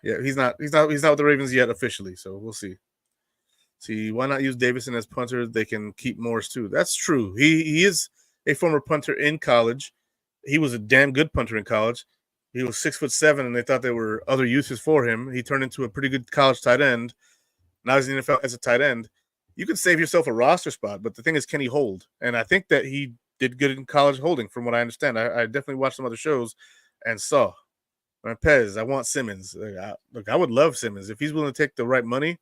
Yeah, he's not with the Ravens yet officially, so we'll see. See, why not use Davison as punter? They can keep Morris too. That's true. He is a former punter in college. He was a damn good punter in college. He was 6'7", and they thought there were other uses for him. He turned into a pretty good college tight end. Now he's in the NFL as a tight end. You could save yourself a roster spot, but the thing is, can he hold? And I think that he did good in college holding, from what I understand. I definitely watched some other shows and saw. Pez, I want Simmons. Look, I would love Simmons if he's willing to take the right money,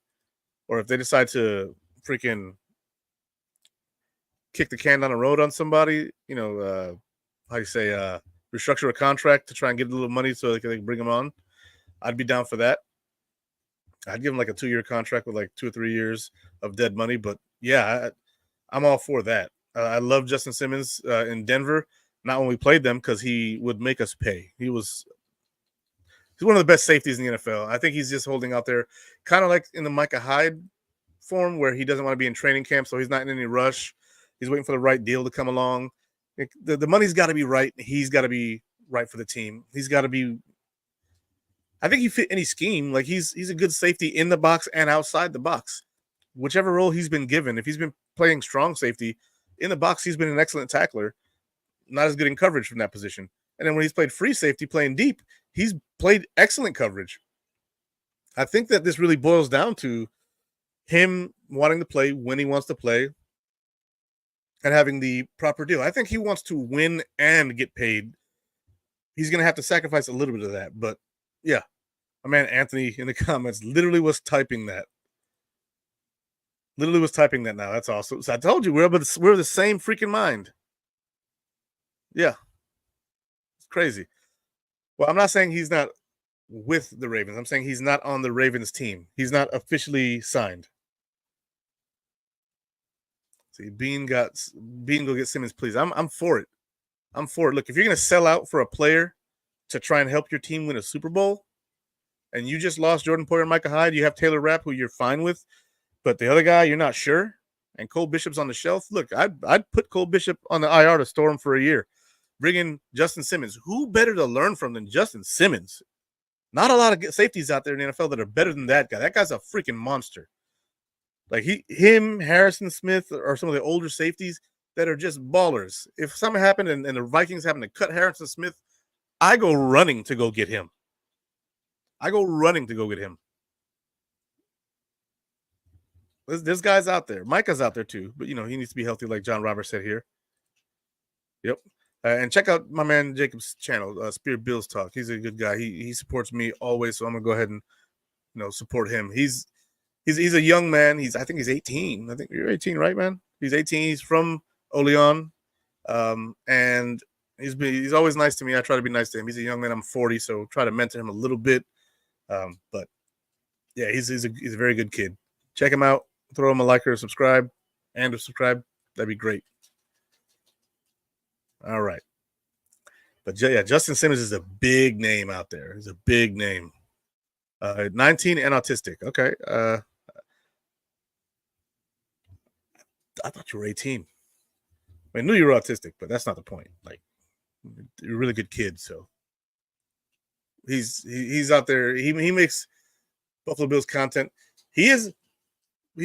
or if they decide to freaking kick the can down the road on somebody. How you say, restructure a contract to try and get a little money so they can bring him on. I'd be down for that. I'd give him like a 2-year contract with like 2 or 3 years of dead money. But yeah, I'm all for that. I love Justin Simmons in Denver. Not when we played them, because he would make us pay. He's one of the best safeties in the NFL. I think he's just holding out there, kind of like in the Micah Hyde form, where he doesn't want to be in training camp, so he's not in any rush. He's waiting for the right deal to come along. The money's got to be right. He's got to be right for the team. He's got to be. I think he fit any scheme. Like he's a good safety in the box and outside the box, whichever role he's been given. If he's been playing strong safety in the box, he's been an excellent tackler. Not as good in coverage from that position. And then when he's played free safety, playing deep, he's played excellent coverage. I think that this really boils down to him wanting to play when he wants to play and having the proper deal. I think he wants to win and get paid. He's going to have to sacrifice a little bit of that. But yeah, my man Anthony in the comments literally was typing that. Literally was typing that now. That's awesome. So I told you, we're the same freaking mind. Yeah. It's crazy. Well, I'm not saying he's not with the Ravens. I'm saying he's not on the Ravens team. He's not officially signed. See, Bean go get Simmons, please. I'm for it. I'm for it. Look, if you're gonna sell out for a player to try and help your team win a Super Bowl, and you just lost Jordan Poyer and Micah Hyde, you have Taylor Rapp, who you're fine with, but the other guy you're not sure, and Cole Bishop's on the shelf. Look, I'd put Cole Bishop on the IR to store him for a year. Bring in Justin Simmons. Who better to learn from than Justin Simmons? Not a lot of safeties out there in the NFL that are better than that guy. That guy's a freaking monster. Like Harrison Smith are some of the older safeties that are just ballers. If something happened and the Vikings happen to cut Harrison Smith, I go running to go get him. There's guys out there. Micah's out there too, but he needs to be healthy, like John Roberts said here. Yep. And check out my man Jacob's channel, Spirit Bills Talk. He's a good guy. He supports me always, so I'm gonna go ahead and support him. He's a young man. I think he's 18. I think you're 18, right, man? He's 18. He's from Olean, and he's always nice to me. I try to be nice to him. He's a young man. I'm 40, so try to mentor him a little bit. But yeah, he's a very good kid. Check him out. Throw him a like or a subscribe, That'd be great. All right. But yeah, Justin Simmons is a big name out there. He's a big name. 19 and autistic. Okay. I thought you were 18. I knew you were autistic, but that's not the point. Like, you're a really good kid, so he's out there. He makes Buffalo Bills content. He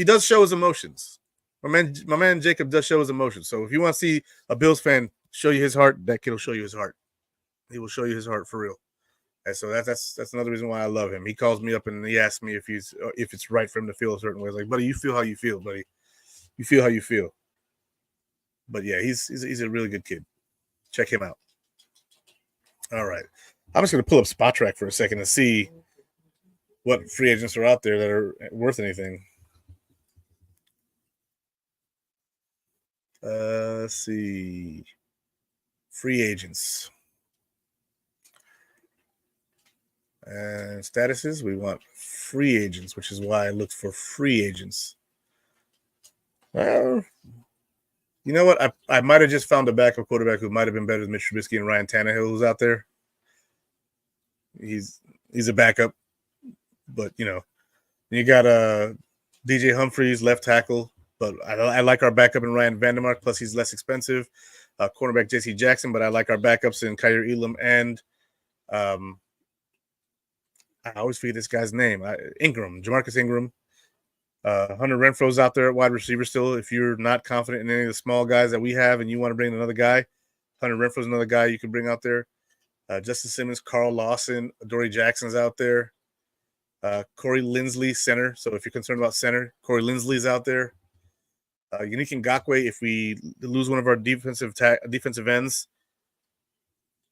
does show his emotions. My man Jacob does show his emotions. So if you want to see a Bills fan show you his heart, that kid will show you his heart. He will show you his heart for real. And so that's another reason why I love him. He calls me up and he asks me if it's right for him to feel a certain way. It's like, buddy, you feel how you feel, buddy. You feel how you feel. But yeah, he's a really good kid. Check him out. All right. I'm just going to pull up Spot Track for a second and see what free agents are out there that are worth anything. Let's see. Free agents. And statuses, we want free agents, which is why I looked for free agents. Well, you know what? I might have just found a backup quarterback who might have been better than Mitch Trubisky and Ryan Tannehill, who's out there. He's a backup, but you got DJ Humphries, left tackle, but I like our backup in Ryan Vandermark. Plus, he's less expensive. Cornerback J.C. Jackson, but I like our backups in Kyer Elam and I always forget this guy's name. Jamarcus Ingram. Hunter Renfro's out there at wide receiver still. If you're not confident in any of the small guys that we have and you want to bring another guy, Hunter Renfro's another guy you can bring out there. Justin Simmons, Carl Lawson, Dory Jackson's out there. Corey Linsley, center. So if you're concerned about center, Corey Linsley's out there. Unique Ngakoue, if we lose one of our defensive ends,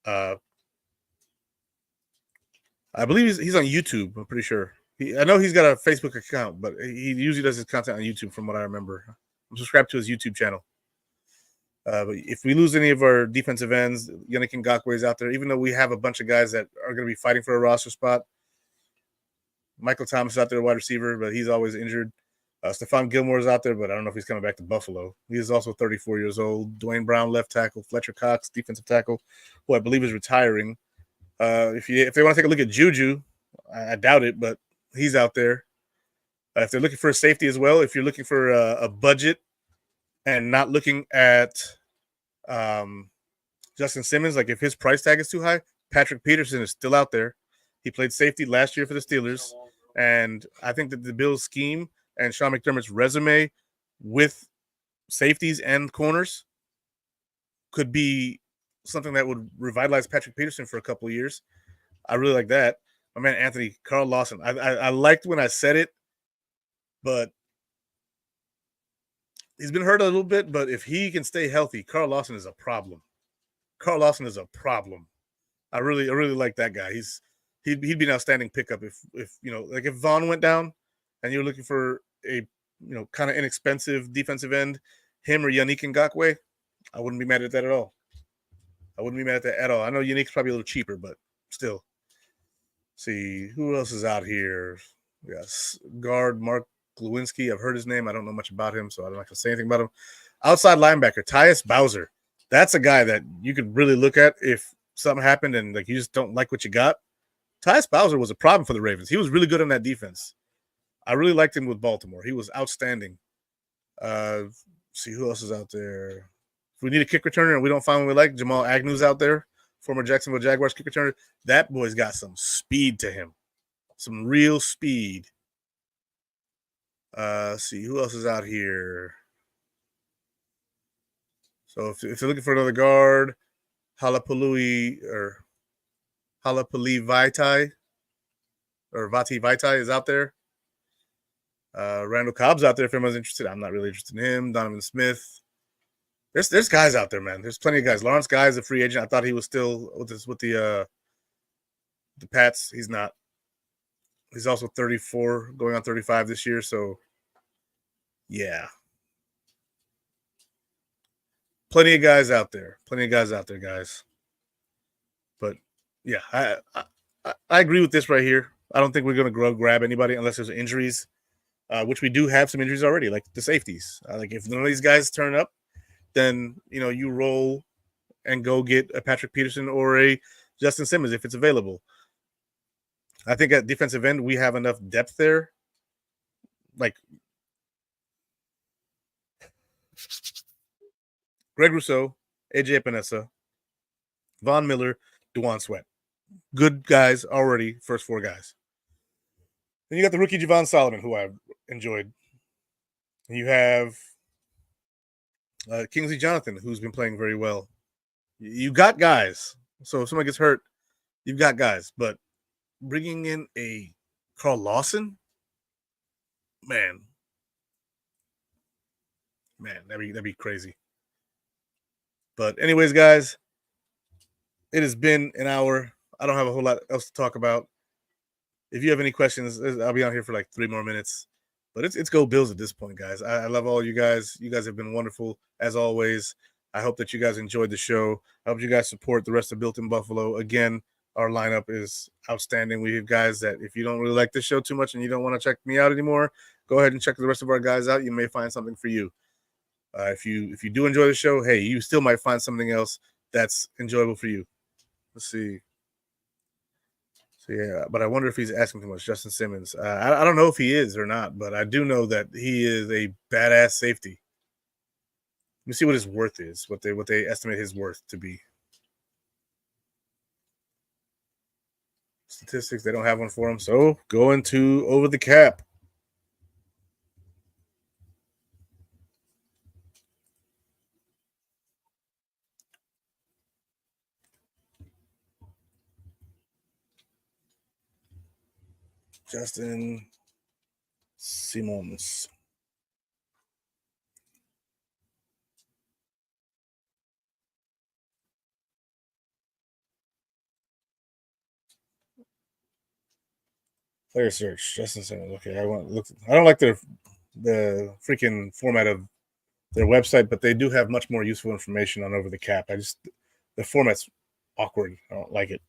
I believe he's on YouTube. I'm pretty sure. I know he's got a Facebook account, but he usually does his content on YouTube, from what I remember. I'm subscribed to his YouTube channel. But if we lose any of our defensive ends, Yannick Ngakoue is out there. Even though we have a bunch of guys that are going to be fighting for a roster spot, Michael Thomas is out there, wide receiver, but he's always injured. Stephon Gilmore is out there, but I don't know if he's coming back to Buffalo. He is also 34 years old. Dwayne Brown, left tackle. Fletcher Cox, defensive tackle, who I believe is retiring. If they want to take a look at Juju, I doubt it, but he's out there. If they're looking for a safety as well, if you're looking for a budget and not looking at Justin Simmons, like if his price tag is too high, Patrick Peterson is still out there. He played safety last year for the Steelers, and I think that the Bills' scheme and Sean McDermott's resume with safeties and corners could be something that would revitalize Patrick Peterson for a couple of years. I really like that. My man Carl Lawson. I liked when I said it, but he's been hurt a little bit. But if he can stay healthy, Carl Lawson is a problem. I really like that guy. He'd be an outstanding pickup if if Vaughn went down and you're looking for a kind of inexpensive defensive end, him or Yannick Ngakoue, I wouldn't be mad at that at all. I know Yannick's probably a little cheaper, but still. See, who else is out here? Yes, guard Mark Glowinski. I've heard his name. I don't know much about him, so I'm not going to say anything about him. Outside linebacker, Tyus Bowser. That's a guy that you could really look at if something happened and like you just don't like what you got. Tyus Bowser was a problem for the Ravens. He was really good on that defense. I really liked him with Baltimore. He was outstanding. See who else is out there. If we need a kick returner and we don't find one we like, Jamal Agnew's out there, former Jacksonville Jaguars kick returner. That boy's got some speed to him, some real speed. See who else is out here. So if you're looking for another guard, Halapalui Vaitai or Vati Vaitai is out there. Randall Cobb's out there if anyone's interested. I'm not really interested in him. Donovan Smith. There's guys out there, man. There's plenty of guys. Lawrence Guy is a free agent. I thought he was still with the Pats. He's not. He's also 34, going on 35 this year. So, yeah. Plenty of guys out there. Guys. But, yeah, I agree with this right here. I don't think we're going to grab anybody unless there's injuries, which we do have some injuries already, like the safeties. Like if none of these guys turn up, then, you roll and go get a Patrick Peterson or a Justin Simmons if it's available. I think at defensive end, we have enough depth there. Like Greg Rousseau, AJ Epinesa, Von Miller, DeJuan Sweat. Good guys already, first four guys. Then you got the rookie Javon Solomon, who I've enjoyed. You have Kingsley Jonathan, who's been playing very well. You got guys. So if somebody gets hurt, you've got guys. But bringing in a Carl Lawson, man, that'd be crazy. But anyways, guys, it has been an hour. I don't have a whole lot else to talk about. If you have any questions, I'll be on here for like 3 more minutes. But it's go Bills at this point, guys. I love all you guys. You guys have been wonderful, as always. I hope that you guys enjoyed the show. I hope you guys support the rest of Built in Buffalo. Again, our lineup is outstanding. We have guys that if you don't really like this show too much and you don't want to check me out anymore, go ahead and check the rest of our guys out. You may find something for you. If you do enjoy the show, hey, you still might find something else that's enjoyable for you. Let's see. So, yeah, but I wonder if he's asking too much. Justin Simmons. I don't know if he is or not, but I do know that he is a badass safety. Let me see what his worth is, what they estimate his worth to be. Statistics, they don't have one for him. So going to over the cap. Justin Simmons. Player search. Justin Simmons. Okay, I don't like the freaking format of their website, but they do have much more useful information on over the cap. The format's awkward. I don't like it.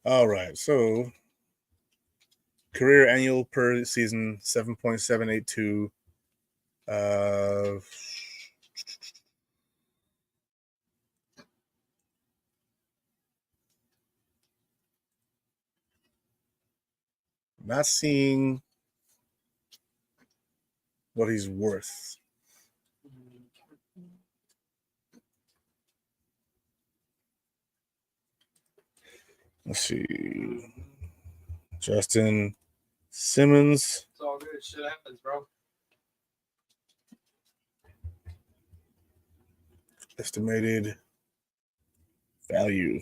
All right, so career annual per season 7.782. Not seeing what he's worth. Let's see. Justin Simmons. It's all good. Shit happens, bro. Estimated value.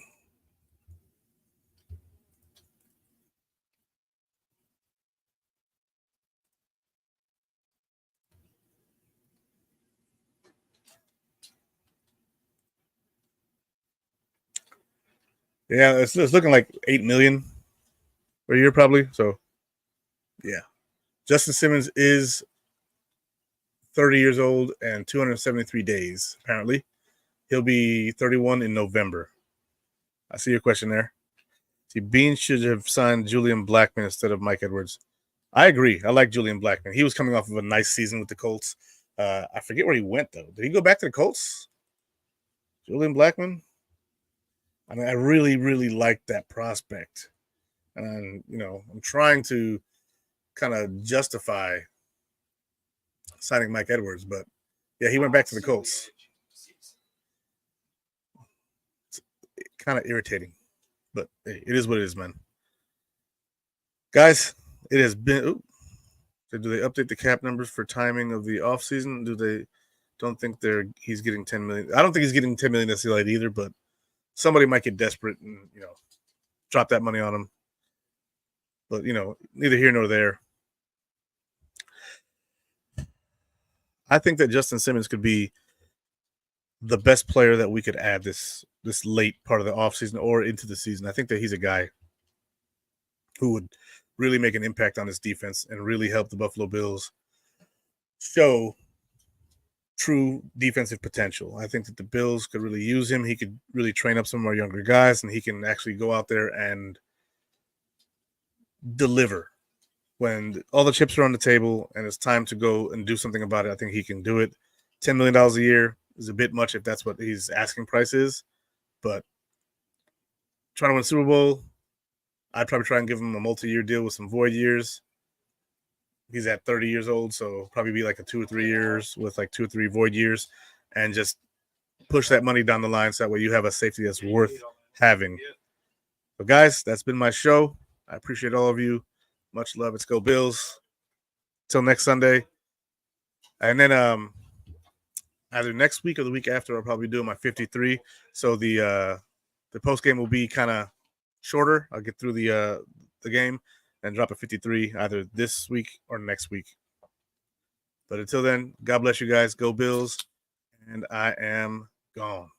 Yeah, it's looking like 8 million a year probably. So, yeah. Justin Simmons is 30 years old and 273 days, apparently. He'll be 31 in November. I see your question there. See, Bean should have signed Julian Blackman instead of Mike Edwards. I agree. I like Julian Blackmon. He was coming off of a nice season with the Colts. I forget where he went though. Did he go back to the Colts? Julian Blackmon. I mean, I really, really like that prospect, and I'm trying to kind of justify signing Mike Edwards, but yeah, he went back to the Colts. It's kind of irritating, but hey, it is what it is, man. Guys, it has been. Do they update the cap numbers for timing of the offseason? Do they? Don't think he's getting 10 million. I don't think he's getting 10 million necessarily either, but somebody might get desperate and drop that money on him. But neither here nor there. I think that Justin Simmons could be the best player that we could add this late part of the offseason or into the season. I think that he's a guy who would really make an impact on this defense and really help the Buffalo Bills show true defensive potential. I think that the Bills could really use him. He could really train up some of our younger guys, and he can actually go out there and deliver when all the chips are on the table and it's time to go and do something about it. I think he can do it. $10 million a year is a bit much if that's what his asking price is, but trying to win a Super Bowl, I'd probably try and give him a multi-year deal with some void years. He's at 30 years old, so probably be like a 2 or 3 years with like 2 or 3 void years, and just push that money down the line so that way you have a safety that's worth having. But guys, that's been my show. I appreciate all of you. Much love. Let's go Bills. Till next Sunday. And then either next week or the week after, I'll probably be doing my 53. So the post game will be kind of shorter. I'll get through the game and drop a 53 either this week or next week. But until then, God bless you guys. Go Bills. And I am gone.